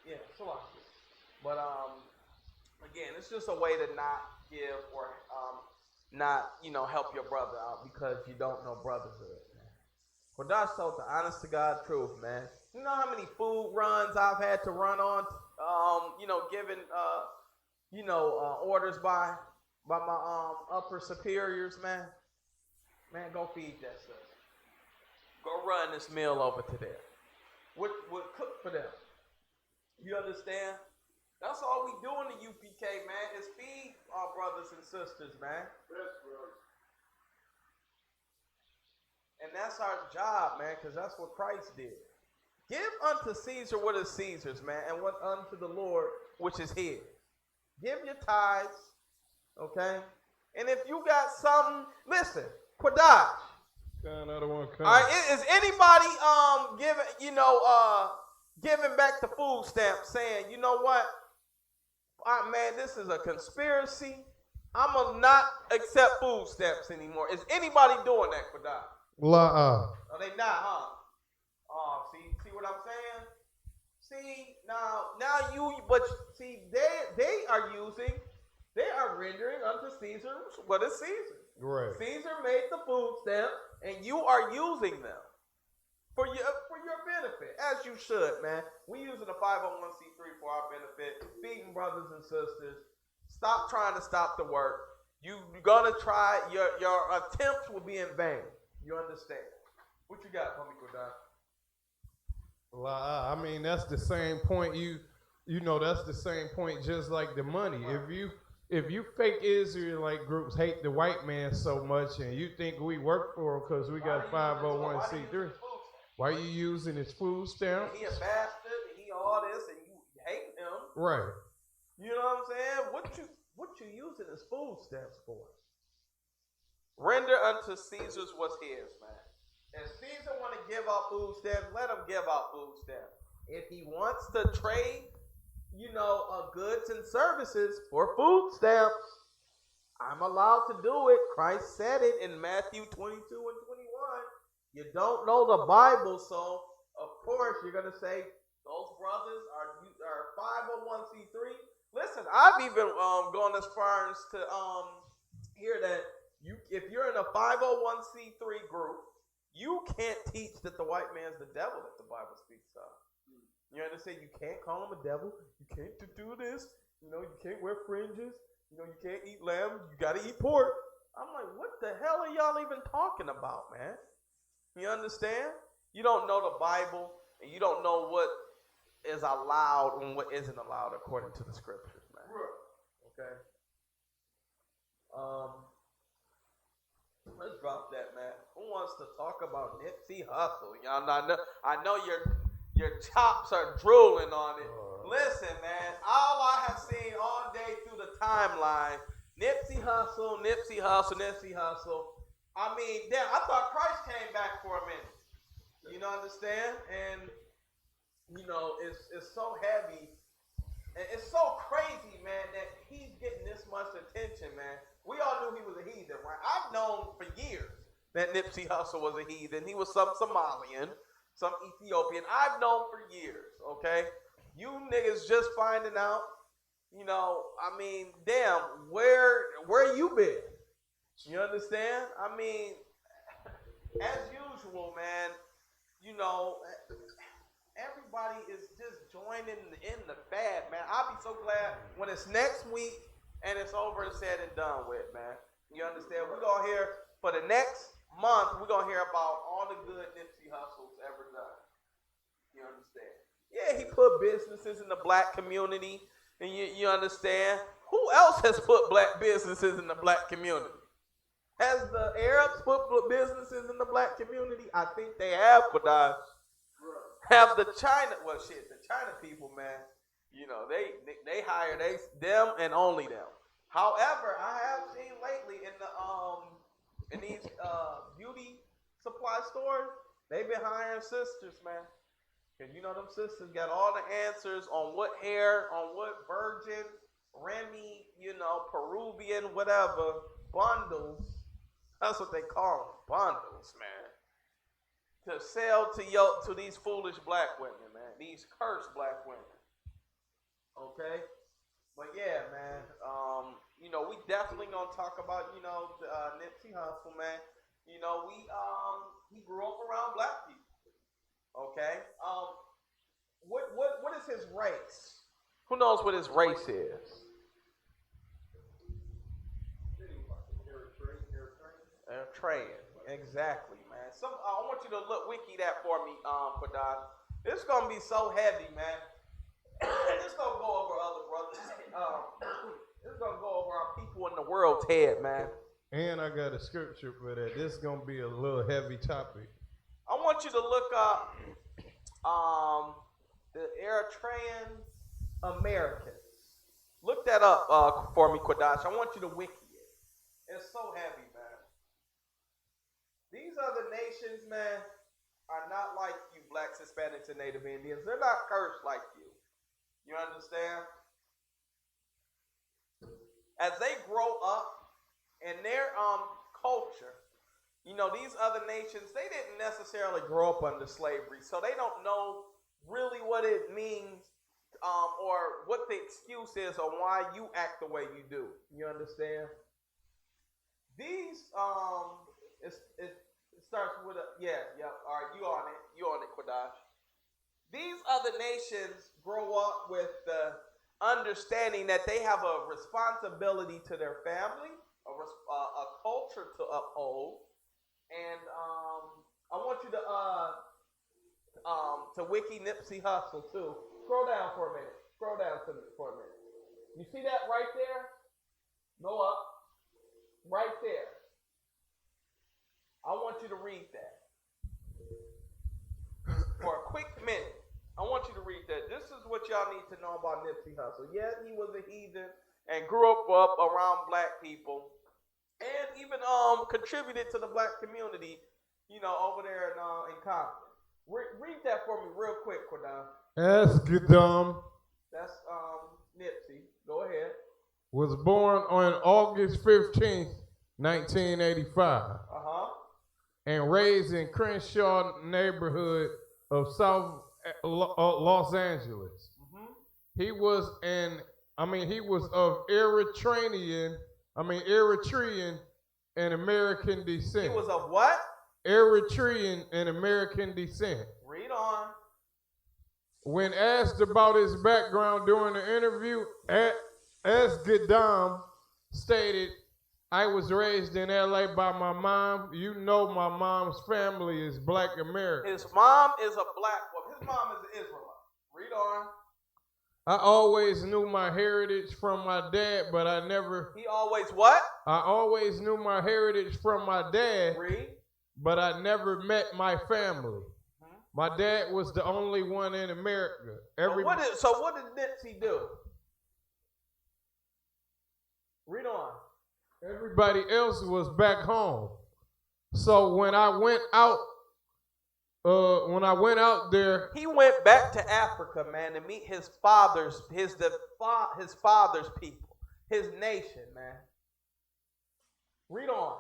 Yeah, so watch it. But again, it's just a way to not give or not, you know, help your brother out because you don't know brotherhood. Well, that's told the honest to God truth, man. You know how many food runs I've had to run on, given, orders by my upper superiors, man. Man, go feed that stuff. Go run this meal over to them. What cook for them? You understand? That's all we do in the UPK, man, is feed our brothers and sisters, man. That's right. And that's our job, man, because that's what Christ did. Give unto Caesar what is Caesar's, man, and what unto the Lord which is his. Give your tithes, okay? And if you got something, listen, Quadash. Another one coming. All right, is anybody giving back the food stamps, saying, you know what? Man, this is a conspiracy. I'm gonna not accept food stamps anymore. Is anybody doing that, Quadash? La. No, they not, huh? Oh, see what I'm saying? See, now they are rendering unto Caesar what is Caesar. Right. Caesar made the food stamp, and you are using them for your benefit, as you should, man. We using a 501c3 for our benefit, feeding brothers and sisters. Stop trying to stop the work. You're gonna try. Your attempts will be in vain. You understand? What you got, homie Kodan? La. I mean, that's the same point. You know, that's the same point. Just like the money. Right. If you fake Israelite groups hate the white man so much, and you think we work for him because we got 501c3, why you using his food stamp? He a bastard, and he all this, and you hate him. Right. You know what I'm saying? What you using his food stamps for? Render unto Caesar's what's his, man. If Caesar want to give out food stamps, let him give out food stamps. If he wants to trade, goods and services for food stamps, I'm allowed to do it. Christ said it in Matthew 22 and 21. You don't know the Bible, so of course you're gonna say those brothers are 501c3. Listen, I've even gone as far as to hear that if you're in a 501c3 group, you can't teach that the white man's the devil that the Bible speaks of. You understand? You can't call him a devil. You can't do this. You can't wear fringes. You can't eat lamb. You got to eat pork. I'm like, what the hell are y'all even talking about, man? You understand? You don't know the Bible, and you don't know what is allowed and what isn't allowed according to the scriptures, man. Okay? Let's drop that, man. Who wants to talk about Nipsey Hussle? Y'all, I know your chops are drooling on it. Listen, man, all I have seen all day through the timeline, Nipsey Hussle. I mean, damn, I thought Christ came back for a minute. You know, understand? And, it's so heavy. And it's so crazy, man, that he's getting this much attention, man. We all knew he was a heathen, right? I've known for years that Nipsey Hussle was a heathen. He was some Somalian, some Ethiopian. I've known for years, okay? You niggas just finding out, I mean, damn, where you been? You understand? I mean, as usual, man, everybody is just joining in the fad, man. I'll be so glad when it's next week and it's over and said and done with, man. You understand? We're going to hear, for the next month, we're going to hear about all the good Nipsey Hussles ever done. You understand? Yeah, he put businesses in the black community, and you understand? Who else has put black businesses in the black community? Has the Arabs put businesses in the black community? I think they have, but have the China people, man, they hire them and only them. However, I have seen lately in these beauty supply stores, they've been hiring sisters, man. Because them sisters got all the answers on what hair, on what virgin, Remy, Peruvian, whatever, bundles. That's what they call them, bundles, man. To sell to these foolish black women, man. These cursed black women. Okay? But yeah, man. We definitely gonna talk about, Nipsey Hussle, man. He grew up around black people. Okay? What is his race? Who knows what his race is? Eritrean. Exactly, man. I want you to wiki that for me, Quadon. It's gonna be so heavy, man. This gonna go over other brothers. This gonna go over our people in the world's head, man. And I got a scripture for that. This is gonna be a little heavy topic. I want you to look up the Eritrean Americans. Look that up for me, Quadash. I want you to wiki it. It's so heavy, man. These other nations, man, are not like you, blacks, Hispanics, and Native Indians. They're not cursed like you. You understand? As they grow up in their culture, you know, these other nations, they didn't necessarily grow up under slavery, so they don't know really what it means or what the excuse is on why you act the way you do. You understand? These, it starts with a, all right, you on it, Quadash. These other nations grow up with the understanding that they have a responsibility to their family, a culture to uphold, and I want you to wiki Nipsey Hussle too. Scroll down for a minute. Scroll down for a minute. You see that right there? Go up. Right there. I want you to read that. For a quick minute. I want you to read that. This is what y'all need to know about Nipsey Hussle. Yeah, he was a heathen and grew up around black people and even contributed to the black community, you know, over there in Compton. Read that for me real quick, Quadash. Ask Gadam. That's Nipsey. Go ahead. Was born on August 15th, 1985. And raised in Crenshaw neighborhood of South Los Angeles. He was of Eritrean and American descent. He was of what? Eritrean and American descent. Read on. When asked about his background during the interview, as Gadam stated, I was raised in LA by my mom. You know my mom's family is black American. His mom is a black woman. His mom is an Israelite. Read on. I always knew my heritage from my dad, but I never... He always what? I always knew my heritage from my dad, Read. But I never met my family. My dad was the only one in America. So what did Nipsey do? Read on. Everybody else was back home. So when I went out there, he went back to Africa, man, to meet his father's people, his nation, man. Read on.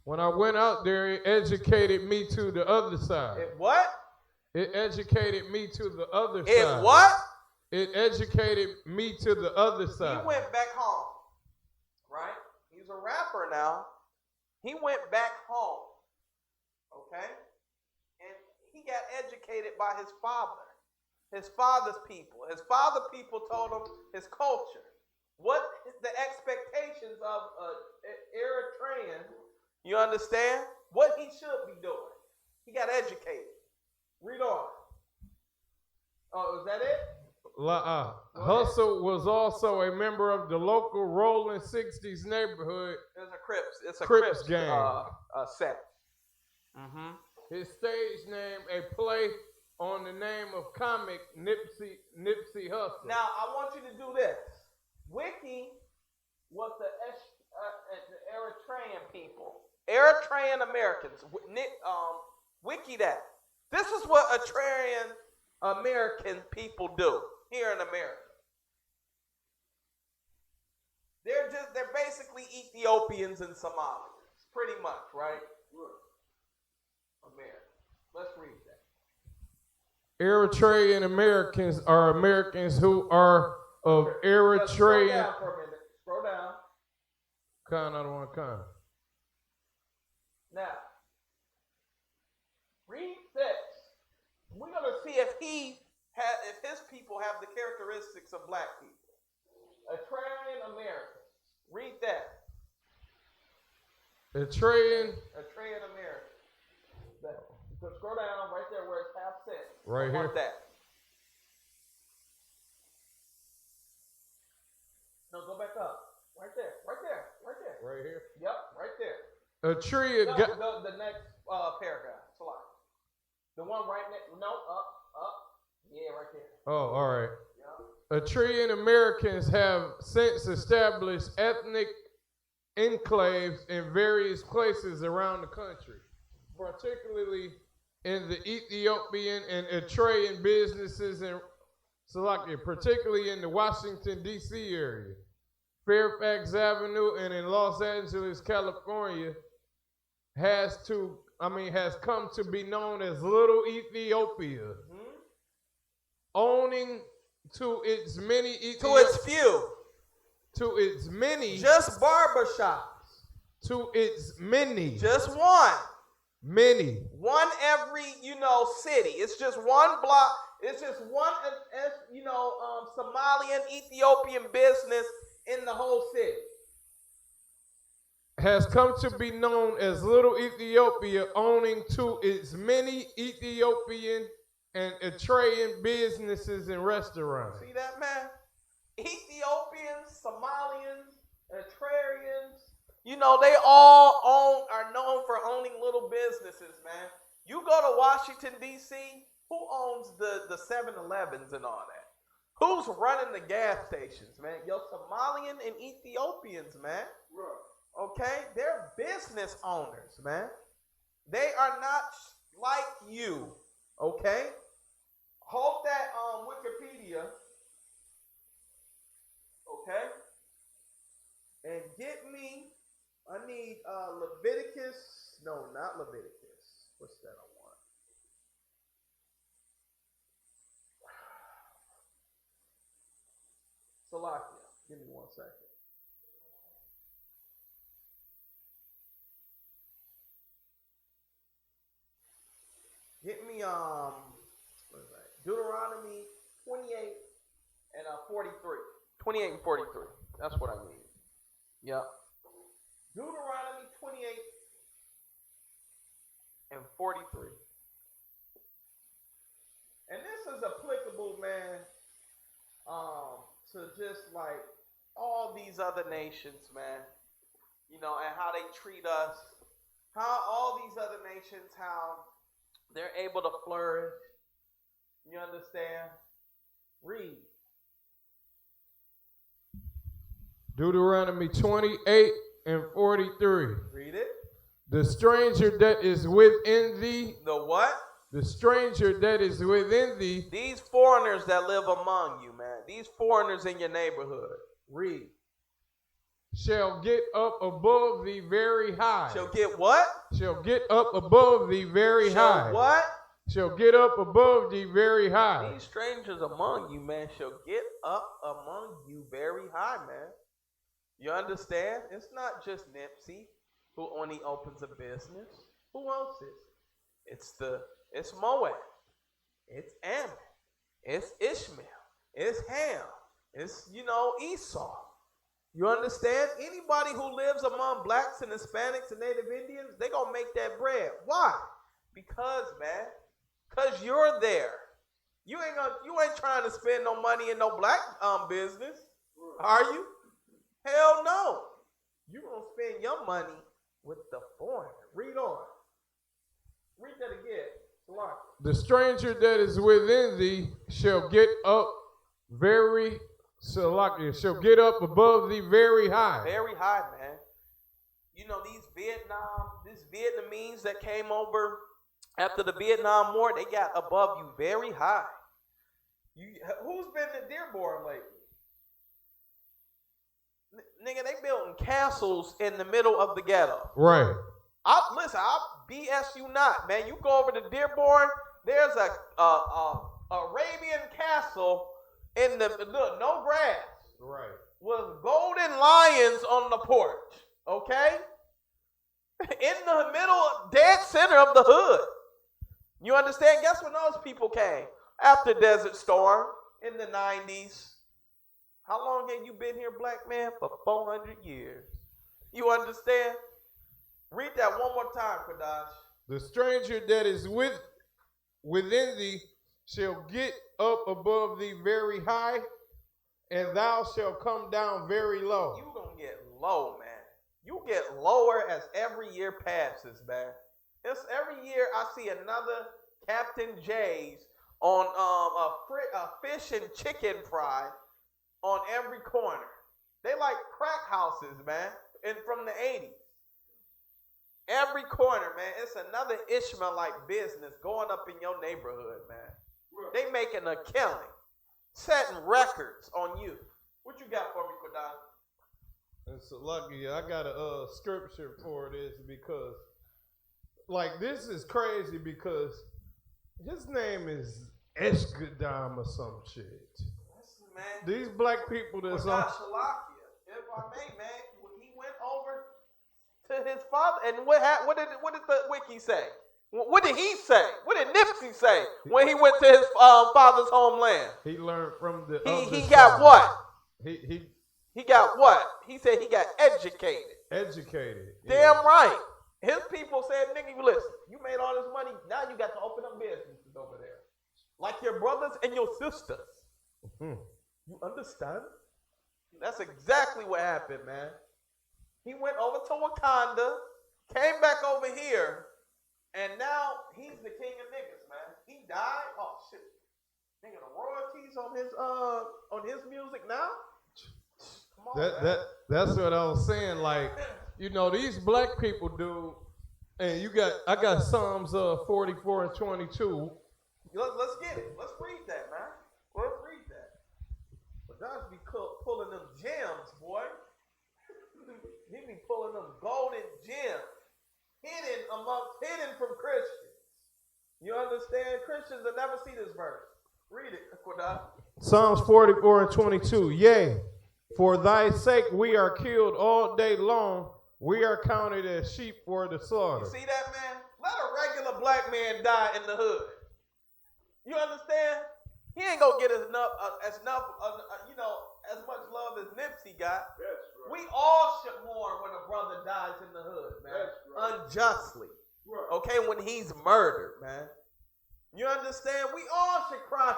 When I went out there, it educated me to the other side. It what? It educated me to the other side. It what? It educated me to the other side. He went back home, right? He's a rapper now. He went back home, okay? And he got educated by his father's people. His father's people told him his culture. What is the expectations of an Eritrean, you understand? What he should be doing. He got educated. Read on. Oh, is that it? Hussle was also a member of the local Rolling 60s neighborhood. It's a Crips gang. Set. His stage name, a play on the name of comic Nipsey Hussle. Now, I want you to do this. Wiki was the Eritrean people. Eritrean Americans. Wiki that. This is what Eritrean American people do here in America. They're basically Ethiopians and Somalians, pretty much, right? America. Let's read that. Eritrean Americans are Americans who are of Eritrean. Scroll down for a minute. Scroll down. I don't want to Now, read this. We're gonna see if his people have the characteristics of black people. Eritrean Americans. Read that. Eritrean Americans. So scroll down right there where it's half cent. Right I want here. that. A tree. The next paragraph. Slide. The one right next. No, up. Yeah, right there. Oh, all right. Yeah. A Tree Americans have since established ethnic enclaves in various places around the country, particularly in the Ethiopian and Eritrean businesses in Slovakia, particularly in the Washington, D.C. area, Fairfax Avenue, and in Los Angeles, California, has come to be known as Little Ethiopia, owning to its many To its few. to its many Just barbershops. to its many Just one. many One every, city. It's just one block. It's just one, Somalian, Ethiopian business in the whole city. has come to be known as Little Ethiopia, owning to its many Ethiopian and Eritrean businesses and restaurants. See that, man? Ethiopians, Somalians, Eritreans, they all are known for owning little businesses, man. You go to Washington, D.C., who owns the 7-Elevens and all that? Who's running the gas stations, man? Your Somalian and Ethiopians, man. Okay? They're business owners, man. They are not like you, okay? Hold that Wikipedia, okay? And get me, I need Leviticus, no, not Leviticus. What's that I want? Salakia, give me 1 second. Get me what is that? Deuteronomy 28 and 43. 28 and 43. That's what I need. Yep. Deuteronomy 28 and 43. And this is applicable, man, to just like all these other nations, man. And how they treat us. How all these other nations, how they're able to flourish. You understand? Read. Deuteronomy 28 and 43. Read it. The stranger that is within thee. The what? The stranger that is within thee. These foreigners that live among you, man. These foreigners in your neighborhood. Read. Shall get up above thee very high. Shall get what? Shall get up above thee very high. Shall what? Shall get up above thee very high. These strangers among you, man, shall get up among you very high, man. You understand? It's not just Nipsey who only opens a business. Who else is? It's Moab. It's Ammon. It's Ishmael. It's Ham. It's, Esau. You understand? Anybody who lives among blacks and Hispanics and Native Indians, they gonna make that bread. Why? Because, man, because you're there. You ain't trying to spend no money in no black business, are you? Hell no. You gonna spend your money with the foreigner. Read on. Read that again. The stranger that is within thee shall get up shall get up above thee very high. Very high, man. These Vietnamese that came over after the Vietnam War, they got above you very high. Who's been to Dearborn lately? Nigga, they building castles in the middle of the ghetto. Right. I'll BS you not, man. You go over to Dearborn, there's a Arabian castle in no grass. Right. With golden lions on the porch. Okay? In the middle, dead center of the hood. You understand? Guess when those people came? After Desert Storm in the 90s. How long have you been here, black man? For 400 years. You understand? Read that one more time, Kadash. The stranger that is within thee shall get up above thee very high, and thou shalt come down very low. You gonna get low, man. You get lower as every year passes, man. It's every year I see another Captain J's on a fish and chicken fry on every corner. They like crack houses, man, and from the 80s. Every corner, man, it's another Ishmaelite business going up in your neighborhood, man. They making a killing, setting records on you. What you got for me, Quadon? It's lucky. I got a scripture for this because, like, this is crazy because his name is Eshkadam or some shit. Listen, man. These black people that's on. If I may, man, he went over to his father, and what did the wiki say? What did he say? What did Nipsey say when he went to his father's homeland? He learned from the. He got what? He got what? He said he got educated. Educated. Damn right. His people said, nigga, you listen, you made all this money, now you got to open up businesses over there. Like your brothers and your sisters. Mm-hmm. You understand? That's exactly what happened, man. He went over to Wakanda, came back over here, and now he's the king of niggas, man. He died. Oh shit. Nigga, the royalties on his music now? Come on, that's what I was saying. Like, you know, these black people do, and I got Psalms 44 and 22. Let's get it. Let's read that, man. Let's read that. But Josh be pulling them gems, boy. He be pulling them golden gems. Hidden from Christians. You understand? Christians will never see this verse. Read it, Quadon. Psalms 44 and 22. Yea, for thy sake we are killed all day long. We are counted as sheep for the slaughter. You see that, man? Let a regular black man die in the hood. You understand? He ain't gonna get as much love as Nipsey got. Right. We all should mourn when a brother dies in the hood, man. Right. Unjustly. Right. Okay, when he's murdered, man. You understand? We all should cry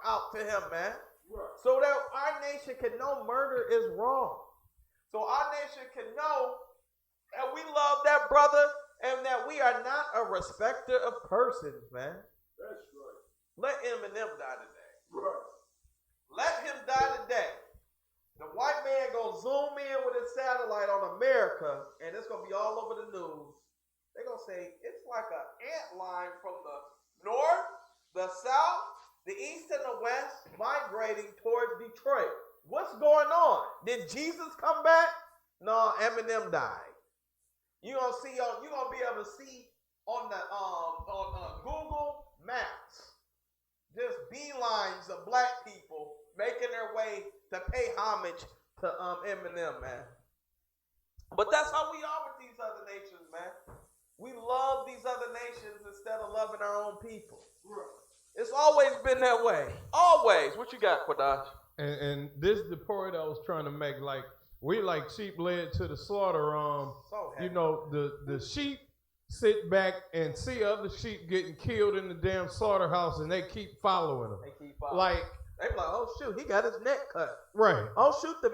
out to him, man. Right. So that our nation can know murder is wrong. So our nation can know that we love that brother and that we are not a respecter of persons, man. That's right. Let Eminem die today. Right. Let him die today. The white man gonna zoom in with his satellite on America, and it's gonna be all over the news. They're gonna say it's like an ant line from the north, the south, the east, and the west migrating towards Detroit. What's going on? Did Jesus come back? No, Eminem died. You're gonna be able to see on the Google Maps just beelines of black people making their way to pay homage to Eminem, man. But that's how we are with these other nations, man. We love these other nations instead of loving our own people. It's always been that way. Always. What you got, Quadash? And this is the point I was trying to make. Like, we like sheep led to the slaughter. You know, the sheep sit back and see other sheep getting killed in the damn slaughterhouse, and they keep following them. They be like, oh shoot, he got his neck cut. Right. Oh shoot, the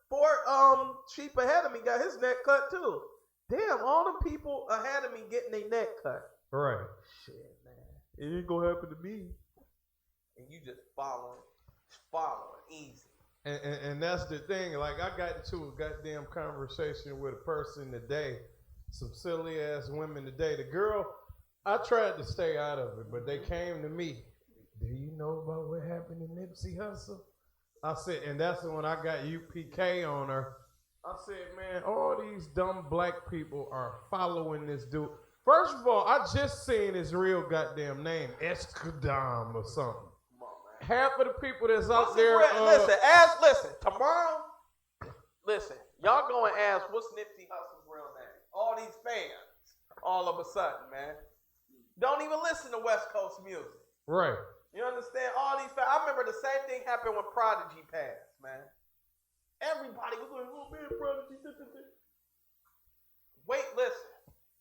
4 sheep ahead of me got his neck cut too. Damn, all the people ahead of me getting their neck cut. Right. Shit, man. It ain't gonna happen to me. And you just following easy. And that's the thing. Like, I got into a goddamn conversation with a person today. Some silly ass women today. The girl, I tried to stay out of it, but they came to me. Do you know about what happened to Nipsey Hussle? I said, and that's when I got UPK on her. I said, man, all these dumb black people are following this dude. First of all, I just seen his real goddamn name, Eskadam or something. Come on, man. Half of the people that's out there. Listen, tomorrow, y'all go and ask what's Nipsey Hussle's real name. All these fans, all of a sudden, man. Don't even listen to West Coast music. Right. You understand? All these fans. I remember the same thing happened when Prodigy passed, man. Everybody was like, oh man, Prodigy. Wait, listen.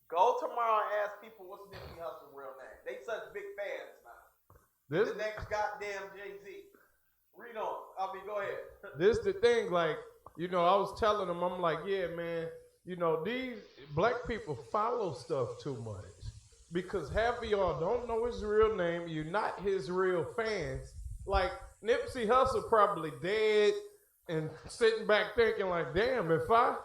Go tomorrow and ask people what's Nipsey Hussle's real name. They such big fans now. The next goddamn Jay-Z. Read on. Go ahead. This the thing, like, you know, I was telling them, I'm like, yeah, man, you know, these black people follow stuff too much because half of y'all don't know his real name. You're not his real fans. Like Nipsey Hussle probably dead and sitting back thinking like, damn, if I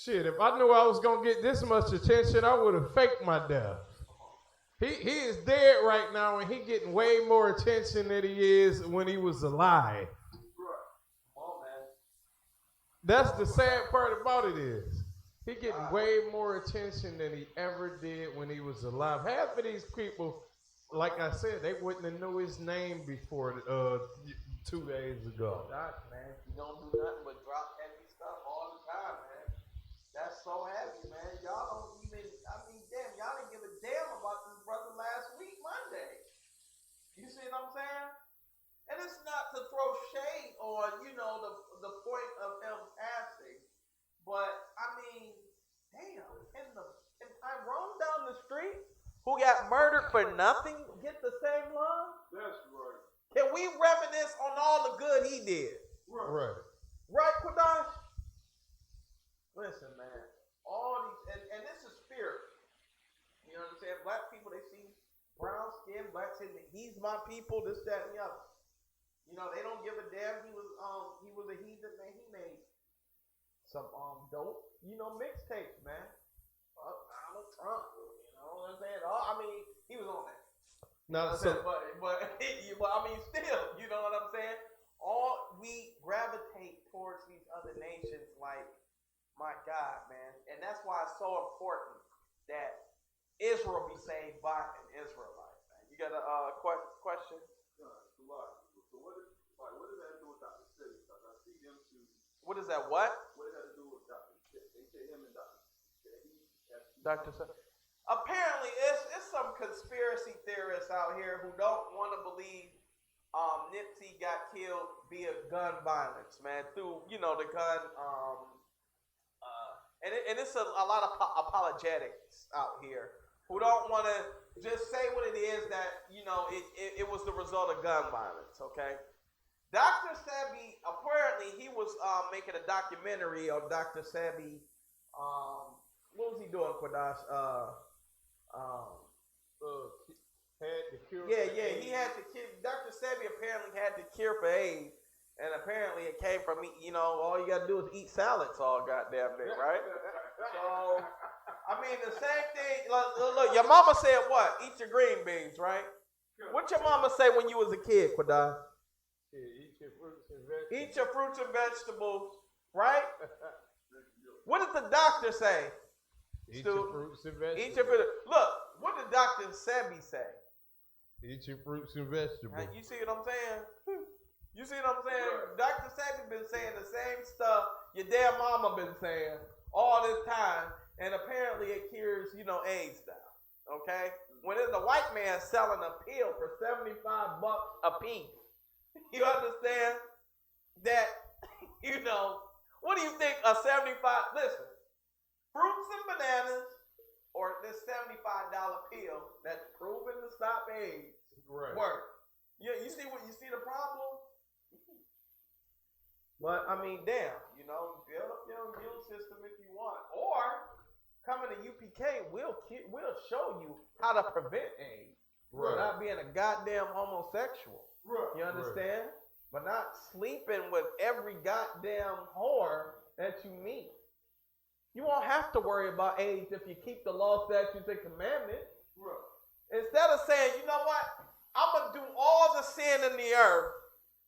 knew I was gonna get this much attention, I would have faked my death. He is dead right now, and he getting way more attention than he is when he was alive. That's the sad part about it is he getting way more attention than he ever did when he was alive. Half of these people, like I said, they wouldn't have knew his name before 2 days ago. Gosh, man, you don't do nothing but drop heavy stuff all the time, man. That's so heavy, man. Y'all don't even, damn, y'all didn't give a damn about this brother last week, Monday. You see what I'm saying? And it's not to throw shade on, the point of him passing, but damn, and Tyrone down the street who got murdered for nothing get the same love? That's right. Can we reminisce on all the good he did? Right. Right, Quadash? Listen, man, all these, and this is spirit. You know what I'm saying? Black people, they see brown skin, black skin, he's my people, this, that, and the other. They don't give a damn. He was a heathen, man. He made some dope, mixtapes, man. Donald Trump, you know what I'm saying? He was on that. Now, but still, you know what I'm saying? We gravitate towards these other nations like, my God, man. And that's why it's so important that Israel be saved by an Israelite, man. You got a question? What does that do with Dr. Sid? Because I see them two. What is that? What? What does that do with Dr. Sid? They say him and Dr. Sid. Dr. Sid. Apparently, it's some conspiracy theorists out here who don't want to believe Nipsey got killed via gun violence, man, through, the gun. And it's a lot of apologetics out here who don't want to just say what it is that, it was the result of gun violence, okay? Dr. Sebi, apparently he was making a documentary on Dr. Sebi. What was he doing, Quadash? Had the cure. Yeah, he had the cure. Dr. Sebi apparently had the cure for AIDS, and apparently it came from, all you got to do is eat salads all goddamn day, right? So, the same thing. Look, your mama said what? Eat your green beans, right? What your mama say when you was a kid, Quadash? Eat your fruits and vegetables. Eat your fruits and vegetables, right? What did the doctor say? Eat your fruits and vegetables. Eat your fruits. Look, what did Dr. Sebi say? Eat your fruits and vegetables. Now, you see what I'm saying? You see what I'm saying? Dr. Sebi been saying the same stuff your damn mama been saying all this time, and apparently it cures, AIDS now. Okay? When there's a white man selling a pill for $75 a piece, you understand that, what do you think a 75, listen, fruits and bananas or this $75 pill that's proven to stop AIDS work. You see the problem? But, damn, build up your immune system if you want. Or, coming to UPK, we'll show you how to prevent AIDS. Right. Not being a goddamn homosexual. Right. You understand? But not sleeping with every goddamn whore that you meet. You won't have to worry about AIDS if you keep the law, statutes, and commandments. Right. Instead of saying, you know what? I'm going to do all the sin in the earth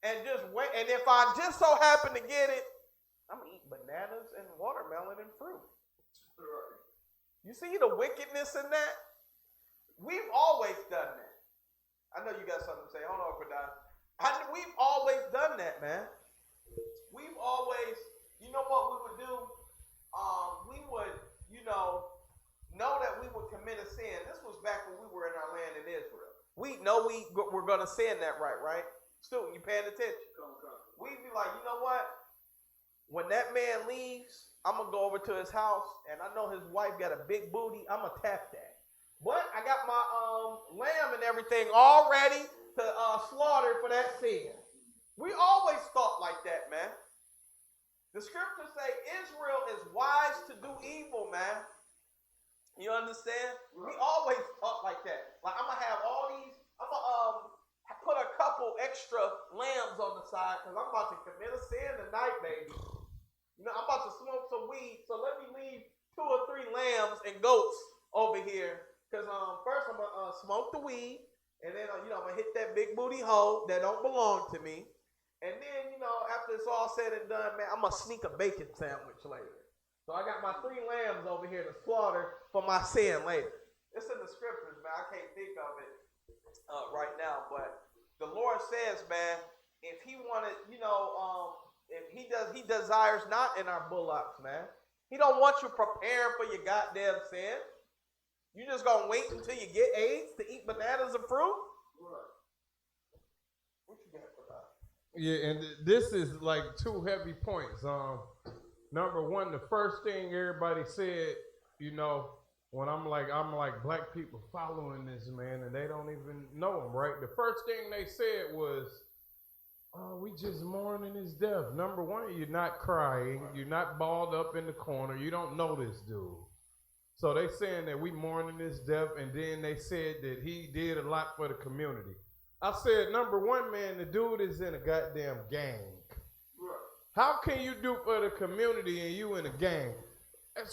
and just wait. And if I just so happen to get it, I'm going to eat bananas and watermelon and fruit. Right. You see the wickedness in that? We've always done that. I know you got something to say. Hold on, Quadash. We've always done that, man. We've always, you know what we would do? We would, know that we would commit a sin. This was back when we were in our land in Israel. We know we're going to sin that right? Student, you paying attention? We'd be like, you know what? When that man leaves, I'm going to go over to his house, and I know his wife got a big booty. I'm going to tap that. But I got my lamb and everything all ready to slaughter for that sin. We always thought like that, man. The scriptures say Israel is wise to do evil, man. You understand? We always talk like that. Like, I'm going to have all these, I'm going to put a couple extra lambs on the side because I'm about to commit a sin tonight, baby. You know, I'm about to smoke some weed, so let me leave 2 or 3 lambs and goats over here. Because first I'm going to smoke the weed, and then, I'm going to hit that big booty hoe that don't belong to me. And then, after it's all said and done, man, I'm going to sneak a bacon sandwich later. So I got my 3 lambs over here to slaughter for my sin later. It's in the scriptures, man. I can't think of it right now. But the Lord says, man, if he wanted, if he desires not in our bullocks, man. He don't want you preparing for your goddamn sin. You just gonna wait until you get AIDS to eat bananas and fruit? What you got for that? Yeah, and this is like 2 heavy points. Number one, the first thing everybody said, when I'm like black people following this man and they don't even know him, right? The first thing they said was, "Oh, we just mourning his death." Number one, you're not crying, you're not balled up in the corner, you don't know this dude. So they saying that we mourning his death, and then they said that he did a lot for the community. I said, number one, man, the dude is in a goddamn gang. How can you do for the community and you in a gang?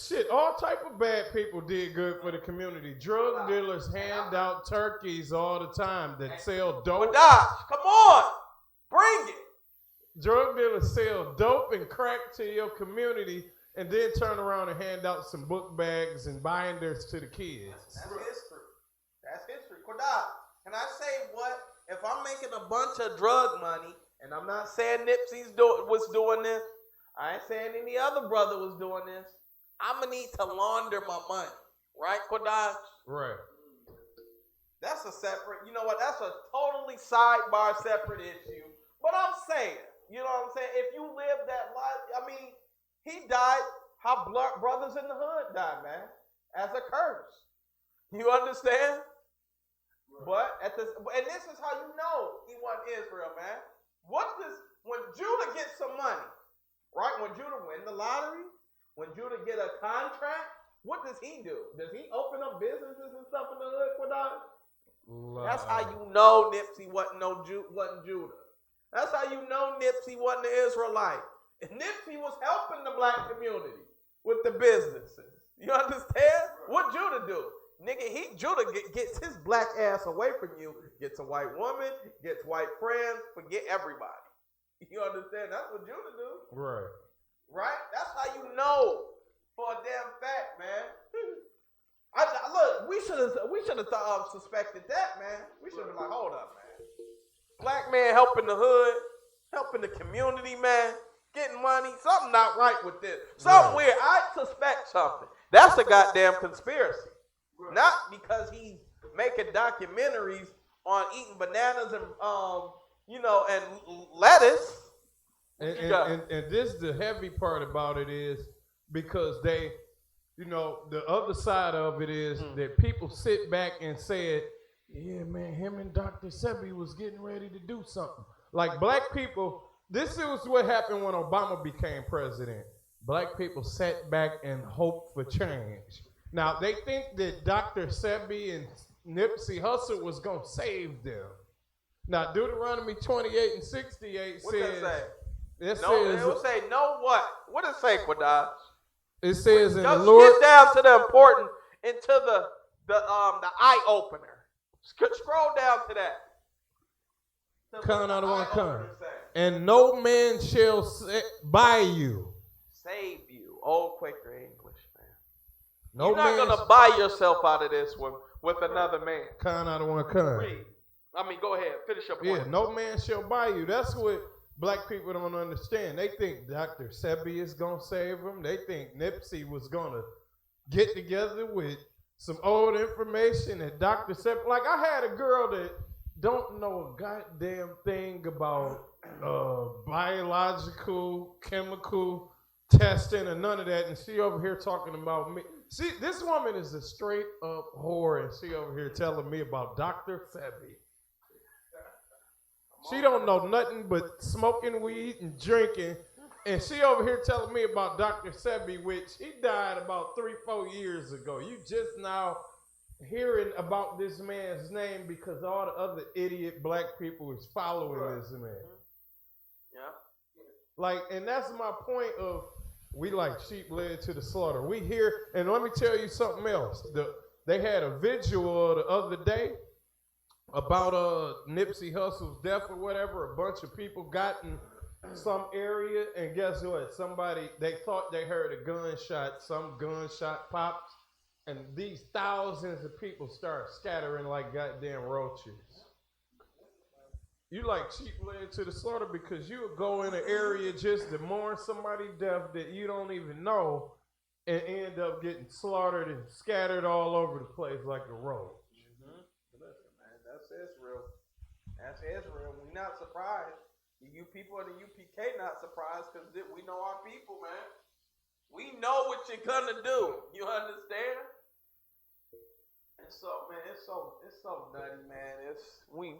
Shit, all type of bad people did good for the community. Drug dealers hand out turkeys all the time that sell dope. Come on, bring it. Drug dealers sell dope and crack to your community and then turn around and hand out some book bags and binders to the kids. That's history. That's history. Kodak, can I say what? If I'm making a bunch of drug money, and I'm not saying Nipsey was doing this, I ain't saying any other brother was doing this, I'm going to need to launder my money. Right, Kodak? Right. That's a separate, that's a totally sidebar separate issue. But I'm saying, if you live that life, he died how brothers in the hood died, man, as a curse. You understand? But and this is how you know he wasn't Israel, man. When Judah gets some money, right? When Judah win the lottery, when Judah get a contract, what does he do? Does he open up businesses and stuff in the hood for that? That's how you know Nipsey wasn't Judah. That's how you know Nipsey wasn't an Israelite. And Nipsey was helping the black community with the businesses. You understand? What Judah do? Nigga, Judah gets his black ass away from you, gets a white woman, gets white friends, forget everybody. You understand? That's what Judah do. Right. Right? That's how you know for a damn fact, man. Look, we should have suspected that, man. We should have like, hold up, man. Black man helping the hood, helping the community, man, getting money. Something not right with this. Something weird. I suspect something. That's a goddamn conspiracy. Not because he's making documentaries on eating bananas and and lettuce. And this the heavy part about it is because they, the other side of it is that people sit back and said, yeah, man, him and Dr. Sebi was getting ready to do something. Like black people, this is what happened when Obama became president. Black people sat back and hoped for change. Now, they think that Dr. Sebi and Nipsey Hussle was going to save them. Now, Deuteronomy 28 and 68 what says... What does that say? It will say, no what? What does it say, Quadaj? It says in the Just Lord... get down to the important, into the eye-opener. Scroll down to that. Come out of one come. And no man shall buy you. Save you. Old Quaker English, man. No You're not going to buy yourself out of this one with another man. Come out of one come. Read. Go ahead. Finish your point. Yeah, no man shall buy you. That's what black people don't understand. They think Dr. Sebi is going to save them. They think Nipsey was going to get together with some old information that Dr. Sebi... Like, I had a girl that don't know a goddamn thing about biological, chemical testing and none of that, and she over here talking about me. See, this woman is a straight up whore, and she over here telling me about Dr. Sebi. She don't know nothing but smoking weed and drinking And she over here telling me about Dr. Sebi, which he died about 3-4 years ago. You just now hearing about this man's name because all the other idiot black people is following this man. Yeah. Like, and that's my point of we like sheep led to the slaughter. We hear, and let me tell you something else. They had a visual the other day about Nipsey Hussle's death or whatever. A bunch of people got in some area, and guess what? They thought they heard a gunshot. Some gunshot pops, and these thousands of people start scattering like goddamn roaches. You like sheep led to the slaughter because you would go in an area just to mourn somebody's death that you don't even know and end up getting slaughtered and scattered all over the place like a roach. Listen, man, that's Israel. That's Israel. We're not surprised. You people in the UPK not surprised because we know our people, man. We know what you're gonna do. You understand? And so, man, it's so nutty, man. We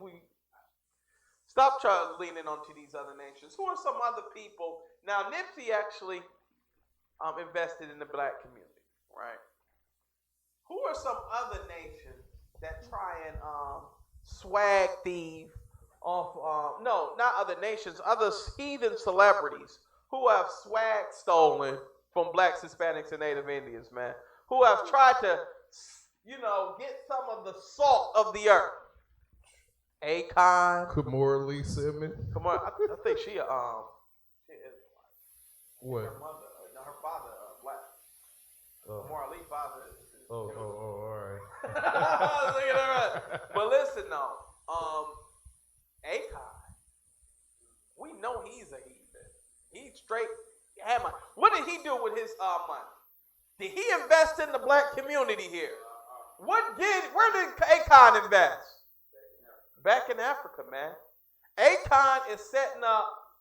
stop trying leaning onto these other nations. Who are some other people? Now, Nipsey actually invested in the black community, right? Who are some other nations that try and swag thieve off? No, not other nations. Other heathen celebrities who have swag stolen from blacks, Hispanics, and Native Indians, man. Who have tried to, get some of the salt of the earth. Akon. Kamora Lee Simmons. Come on, I think she is What? her mother, her father, black. Oh. Kamora Lee father. All right. Look at her. But listen though, Akon, we know he's a heathen. He straight had money. What did he do with his money? Did he invest in the black community here? Where did Akon invest? Back in Africa, man. Akon is setting up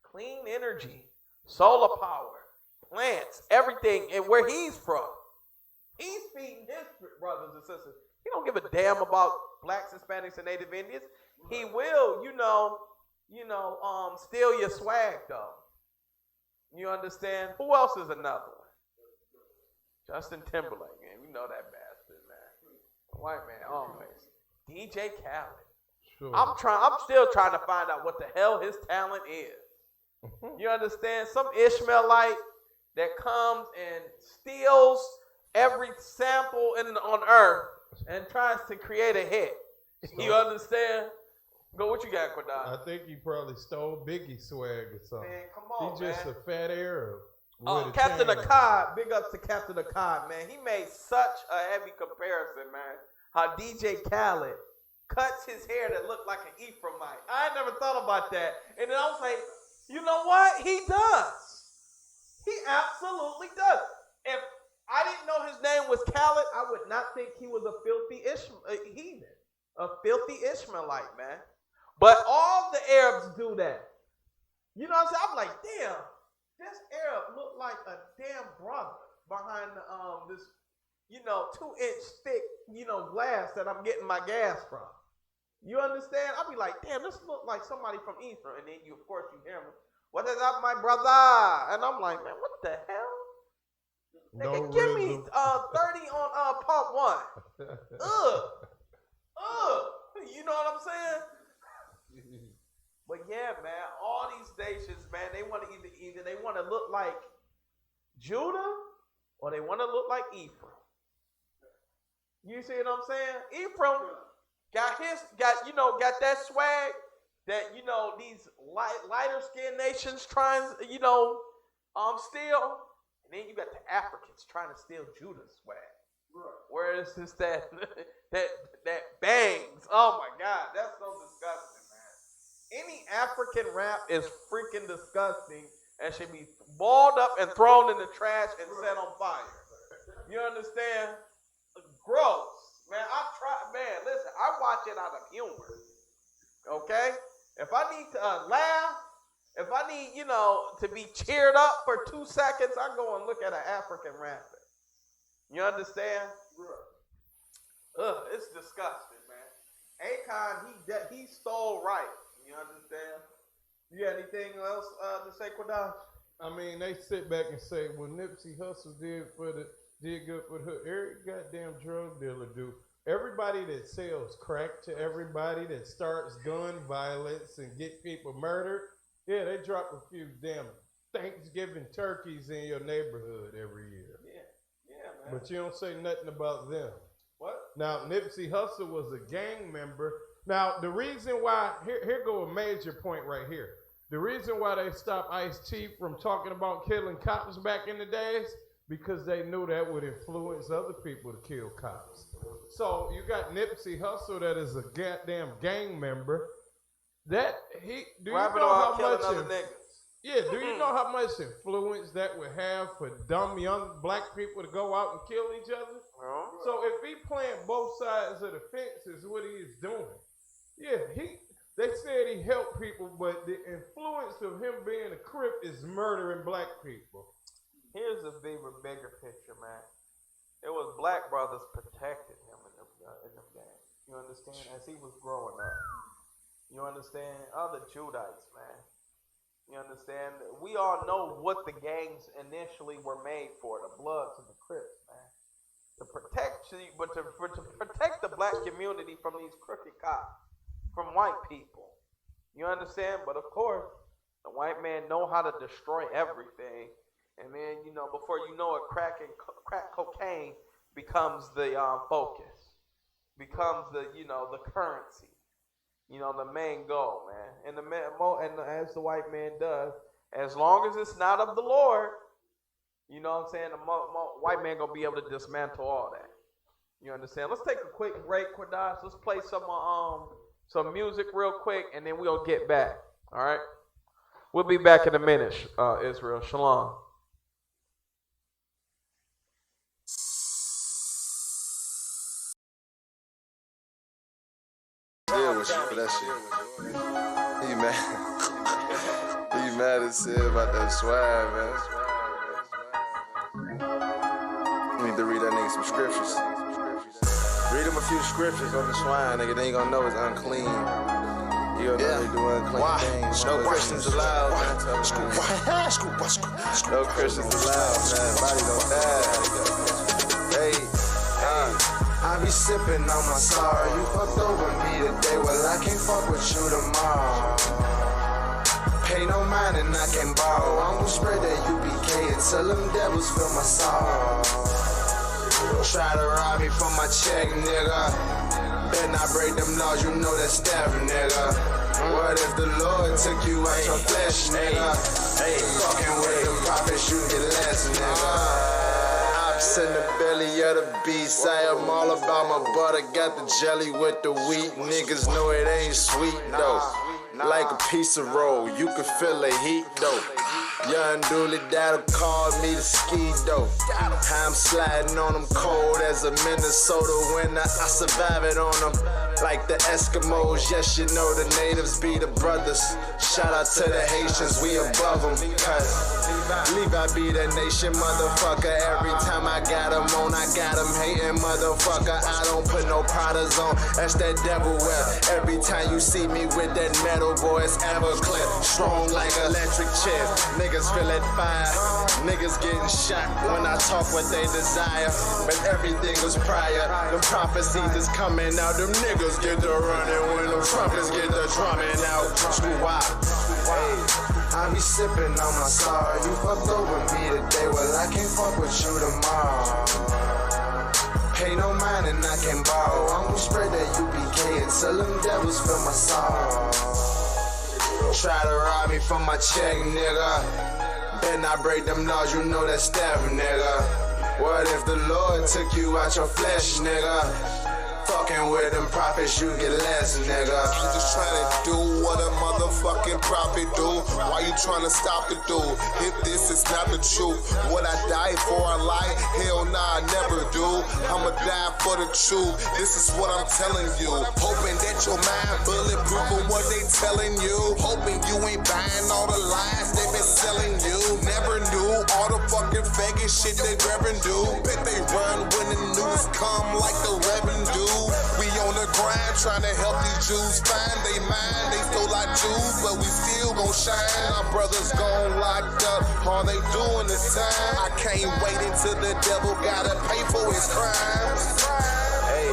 clean energy, solar power, plants, everything, and where he's from. He's feeding his brothers and sisters. He don't give a damn about blacks, Hispanics, and Native Indians. He will, steal your swag, though. You understand? Who else is another one? Justin Timberlake, man. You know that bastard, man. White man, always. DJ Khaled. Sure. I'm still trying to find out what the hell his talent is. You understand? Some Ishmaelite that comes and steals every sample on earth and tries to create a hit. You understand? Go, what you got, Quadad? I think he probably stole Biggie's swag or something. Man, come on, He's just man. a fat Arab. Captain Akkad, big ups to Captain Akkad, man. He made such a heavy comparison, man. How DJ Khaled cuts his hair that looked like an Ephraimite. I never thought about that. And then I was like, you know what? He does. He absolutely does. If I didn't know his name was Khaled, I would not think he was a filthy heathen. A filthy Ishmaelite, man. But all the Arabs do that. You know what I'm saying? I'm like, damn, this Arab looked like a damn brother behind this 2-inch thick, glass that I'm getting my gas from. You understand? I'll be like, damn, this look like somebody from Ephraim. And then of course, you hear me, what is up, my brother? And I'm like, man, what the hell? Nigga, give me 30 on pump 1. You know what I'm saying? But yeah, man, all these nations, man, they want to either they want to look like Judah or they want to look like Ephraim. You see what I'm saying? Ephraim got that swag that these lighter skinned nations trying steal, and then you got the Africans trying to steal Judah's swag. Where is this that bangs? Oh my God, that's so disgusting, man. Any African rap is freaking disgusting and should be balled up and thrown in the trash and set on fire. You understand? Gross. Man, listen, I watch it out of humor. Okay? If I need to laugh, if I need, to be cheered up for 2 seconds, I go and look at an African rapper. You understand? It's disgusting, man. Akon, he stole right. You understand? You got anything else to say, Quadash? I mean, they sit back and say, well, Nipsey Hussle did good for the hood. Every goddamn drug dealer do. Everybody that sells crack to everybody, that starts gun violence and get people murdered, yeah, they drop a few damn Thanksgiving turkeys in your neighborhood every year. Yeah, man. But you don't say nothing about them. What? Now, Nipsey Hussle was a gang member. Now, the reason why, here go a major point right here. The reason why they stopped Ice-T from talking about killing cops back in the days, because they knew that would influence other people to kill cops. So you got Nipsey Hussle that is a goddamn gang member. That do you know how much? Yeah, do you know how much influence that would have for dumb young black people to go out and kill each other? So if he playing both sides of the fence is what he is doing. Yeah, they said he helped people, but the influence of him being a Crip is murdering black people. Here's the bigger picture, man. It was black brothers protecting him in the gang. You understand? As he was growing up. You understand? Other Judites, man. You understand? We all know what the gangs initially were made for, the Bloods and the Crips, man. To protect you, but to protect the black community from these crooked cops, from white people. You understand? But of course, the white man know how to destroy everything. And then, you know, before you know it, crack cocaine becomes the focus, becomes the, you know, the currency, you know, the main goal, man. And as the white man does, as long as it's not of the Lord, you know what I'm saying, the white man gonna be able to dismantle all that. You understand? Let's take a quick break, Quadas. Let's play some music real quick, and then we'll get back. All right? We'll be back in a minute, Israel. Shalom. Deal with you for that shit. He mad. He mad as hell about that swag, man. You need to read that nigga some scriptures. Read him a few scriptures on the swine, nigga. Then you gonna know it's unclean. You gonna know they do unclean things. No questions allowed, man. No Christians allowed, man. Body don't die. Hey, I be sipping on my sorrow. You fucked over me today, well I can't fuck with you tomorrow. Pay no mind and I can borrow. I'm gonna spread that UBK and tell them devils feel my sorrow. Try to rob me from my check, nigga. Better not break them laws, you know that's theft, nigga. What if the Lord took you out your flesh, nigga? Hey, fucking with the prophets, you get less, nigga. Ops in the belly of the beast. I am all about my butter. Got the jelly with the wheat. Niggas know it ain't sweet, though. Like a piece of roll, you can feel the heat, though. Young Dooley Dad'll call me the ski, though. I'm sliding on them cold as a Minnesota winter. I survive it on them like the Eskimos. Yes, you know the natives be the brothers. Shout out to the Haitians, we above them. Cause Levi be the nation, motherfucker. Every time I got them on, I got them hating, motherfucker. I don't put no Pradas on, that's that devil wear. Every time you see me with that metal, boy, it's Everclear. Strong like electric chairs. Niggas feel that fire. Niggas getting shot when I talk what they desire. But everything was prior. The prophecies is coming out. Them niggas get to running when the trumpets get to drumming out. Hey, I be sipping on my sorrow. You fucked over me today, well I can't fuck with you tomorrow. Pay no mind and I can borrow. I'm gonna spread that UBK and tell them devils feel my sorrow. Try to rob me from my check, nigga. Better not break them laws, you know that's theft, nigga. What if the Lord took you out your flesh, nigga? Fucking with them prophets, you get less, nigga. I'm just trying to do what a motherfucking prophet do. Why you trying to stop the dude? If this is not the truth, would I die for a lie? Hell nah, I never do. I'ma die for the truth. This is what I'm telling you. Hoping that your mind bulletproof for what they telling you. Hoping you ain't buying all the lies they been selling you. Never knew all the fucking faggot shit they grabbing do. Bet they run when the news come like the reverend do. We on the grind trying to help these Jews find they mind. They stole our Jews, but we still gon' shine. Our brothers gone locked up, all they doing is time. I can't wait until the devil gotta pay for his crimes. Hey,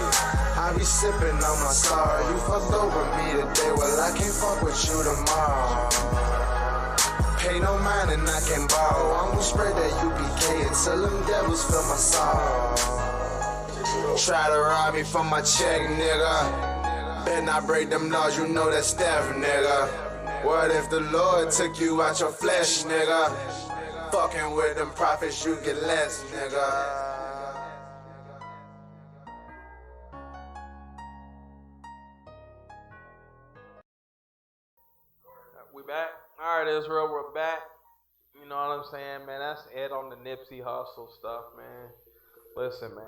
I be sipping on my sorrow. You fucked over me today, well I can't fuck with you tomorrow. Pay no mind and I can borrow. I'm gonna spread that UPK until them devils feel my sorrow. Try to rob me for my check, nigga. Bet not break them laws, you know that Steph, nigga. What if the Lord took you out your flesh, nigga? Fucking with them prophets, you get less, nigga. We back. All right, Israel, we're back. You know what I'm saying, man? That's Ed on the Nipsey Hussle stuff, man. Listen, man.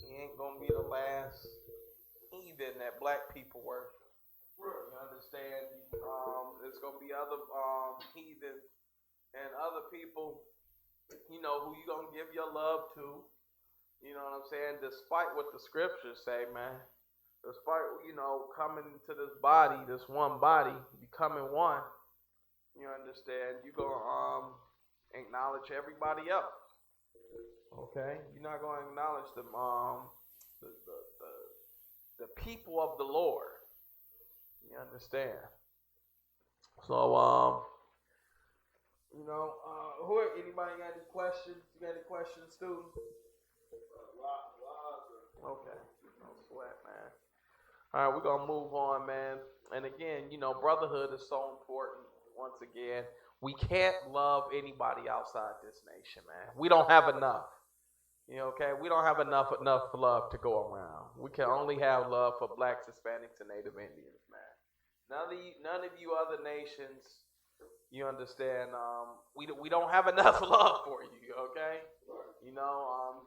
He ain't gonna be the last heathen that black people worship. You understand? There's gonna be other heathen and other people, you know, who you gonna give your love to. You know what I'm saying? Despite what the scriptures say, man. Despite, you know, coming to this body, this one body, becoming one. You understand? You're gonna acknowledge everybody else. Okay? You're not gonna acknowledge the people of the Lord. You understand? So you know, anybody got any questions? You got any questions, student? Okay. No sweat, man. All right, we're gonna move on, man. And again, you know, brotherhood is so important. Once again, we can't love anybody outside this nation, man. We don't have enough. You know, okay? We don't have enough love to go around. We can only have love for blacks, Hispanics, and Native Indians, man. None of you other nations, you understand, we don't have enough love for you, okay? You know,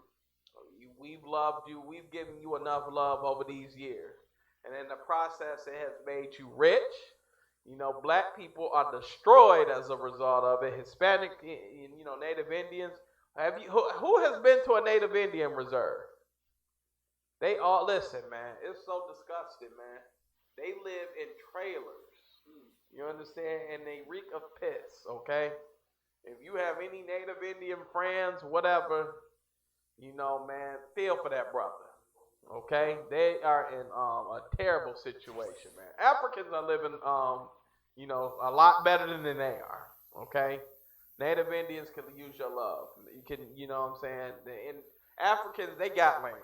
we've loved you. We've given you enough love over these years. And in the process, it has made you rich. You know, black people are destroyed as a result of it. Hispanic, you know, Native Indians. Who has been to a Native Indian reserve? They all, listen, man, it's so disgusting, man. They live in trailers. You understand? And they reek of piss, okay? If you have any Native Indian friends, whatever, you know, man, feel for that brother. Okay? They are in a terrible situation, man. Africans are living, you know, a lot better than they are. Okay? Native Indians can use your love. You can, you know what I'm saying? In Africans, they got land.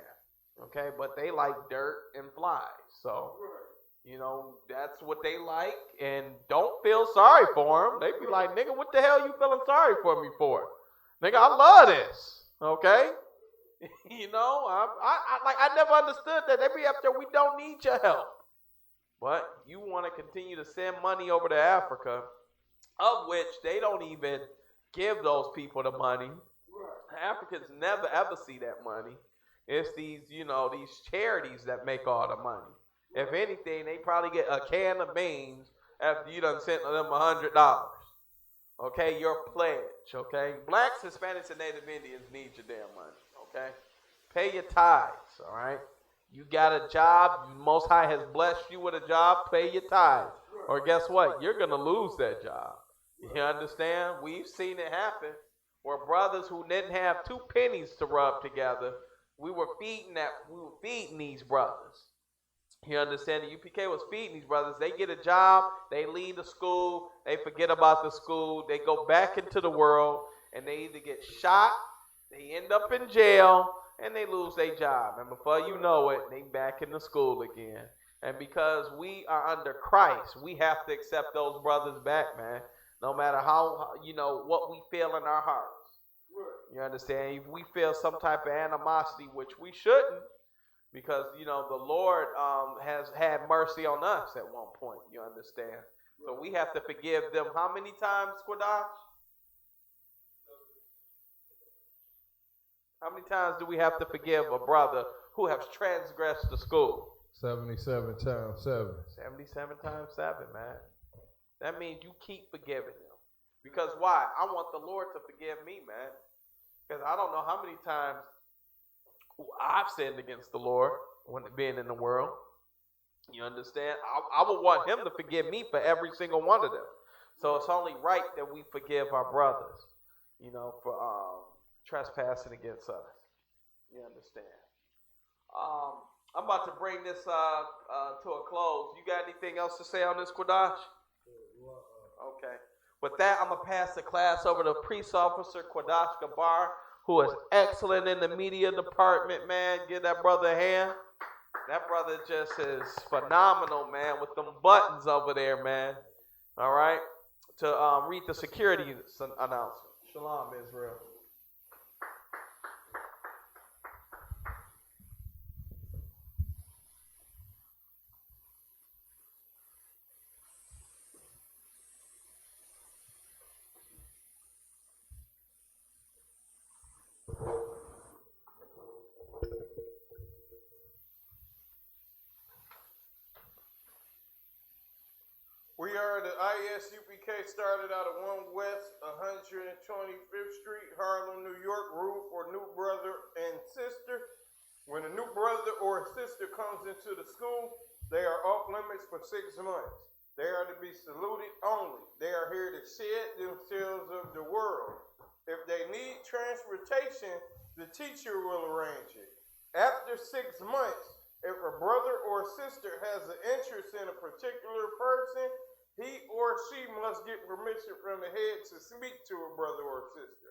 Okay? But they like dirt and flies. So, you know, that's what they like. And don't feel sorry for them. They be like, nigga, what the hell you feeling sorry for me for? Nigga, I love this. Okay? You know, I never understood that. They be up there, we don't need your help. But you want to continue to send money over to Africa, of which they don't even give those people the money. Africans never ever see that money. It's these, you know, these charities that make all the money. If anything, they probably get a can of beans after you done sent them $100. Okay, your pledge, okay? Blacks, Hispanics, and Native Indians need your damn money, okay? Pay your tithes, all right? You got a job, Most High has blessed you with a job, pay your tithes. Or guess what? You're going to lose that job. You understand? We've seen it happen where brothers who didn't have 2 pennies to rub together, we were feeding these brothers. You understand? The UPK was feeding these brothers. They get a job, they leave the school, they forget about the school, they go back into the world, and they either get shot, they end up in jail, and they lose their job. And before you know it, they back in the school again. And because we are under Christ, we have to accept those brothers back, man. No matter how, you know, what we feel in our hearts. You understand? If we feel some type of animosity, which we shouldn't, because, you know, the Lord has had mercy on us at one point, you understand? So we have to forgive them. How many times, Squadash? How many times do we have to forgive a brother who has transgressed the school? 77 times 7. 77 times 7, man. That means you keep forgiving them. Because why? I want the Lord to forgive me, man. Because I don't know how many times I've sinned against the Lord when being in the world. You understand? I would want him to forgive me for every single one of them. So it's only right that we forgive our brothers, you know, for trespassing against us. You understand? I'm about to bring this to a close. You got anything else to say on this, Quadash? Okay. With that, I'm going to pass the class over to Police Officer Quadash Gabar, who is excellent in the media department, man. Give that brother a hand. That brother just is phenomenal, man, with them buttons over there, man. All right? To read the security announcement. Shalom, Israel. We are the ISUPK, started out of 1 West 125th Street, Harlem, New York, rule for new brother and sister. When a new brother or sister comes into the school, they are off limits for 6 months. They are to be saluted only. They are here to shed themselves of the world. If they need transportation, the teacher will arrange it. After 6 months, if a brother or sister has an interest in a particular person, he or she must get permission from the head to speak to a brother or sister.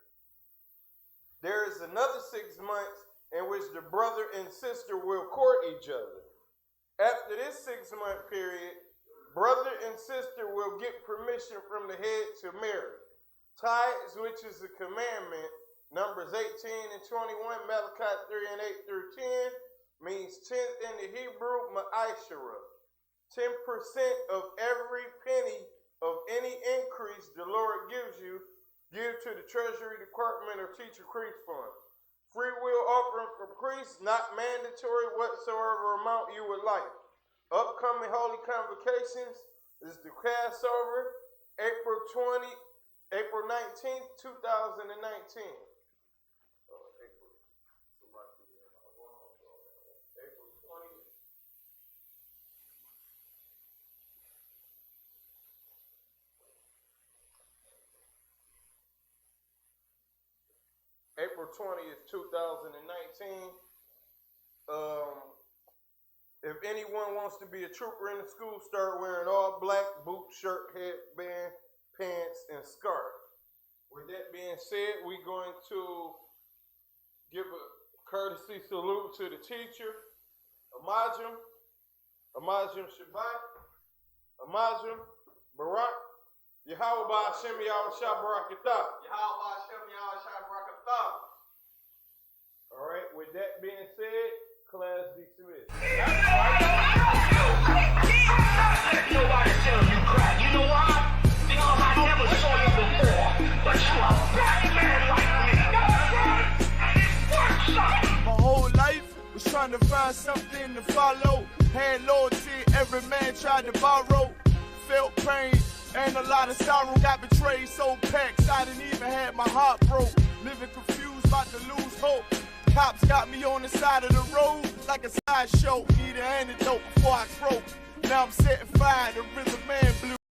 There is another 6 months in which the brother and sister will court each other. After this 6-month period, brother and sister will get permission from the head to marry. Tithes, which is a commandment, Numbers 18 and 21, Malachi 3 and 8 through 10, means 10th in the Hebrew, Ma'ashara. 10% of every penny of any increase the Lord gives you, give to the Treasury Department or Teacher Crease Fund. Free will offering for priests, not mandatory whatsoever amount you would like. Upcoming holy convocations is the Passover, April 19th, 2019. April 20th, 2019. If anyone wants to be a trooper in the school, start wearing all black, boot, shirt, headband, pants, and scarf. With that being said, we're going to give a courtesy salute to the teacher, Amajim Shabbat, Amajim Barak, Yahweh Hashem Yahweh Barakatah. Yahweh Hashem Yahweh Barakatah. All right, with that being said, class dismissed. Nobody tell you crap. You know why? Because I never saw you before. But you a black man like me. And it works out. My whole life was trying to find something to follow. Had loyalty, every man tried to borrow. Felt pain and a lot of sorrow. Got betrayed, sold packs. I didn't even have my heart broke. Living confused, about to lose hope. Cops got me on the side of the road like a sideshow. Need an antidote before I croak. Now I'm setting fire to rhythm man blue.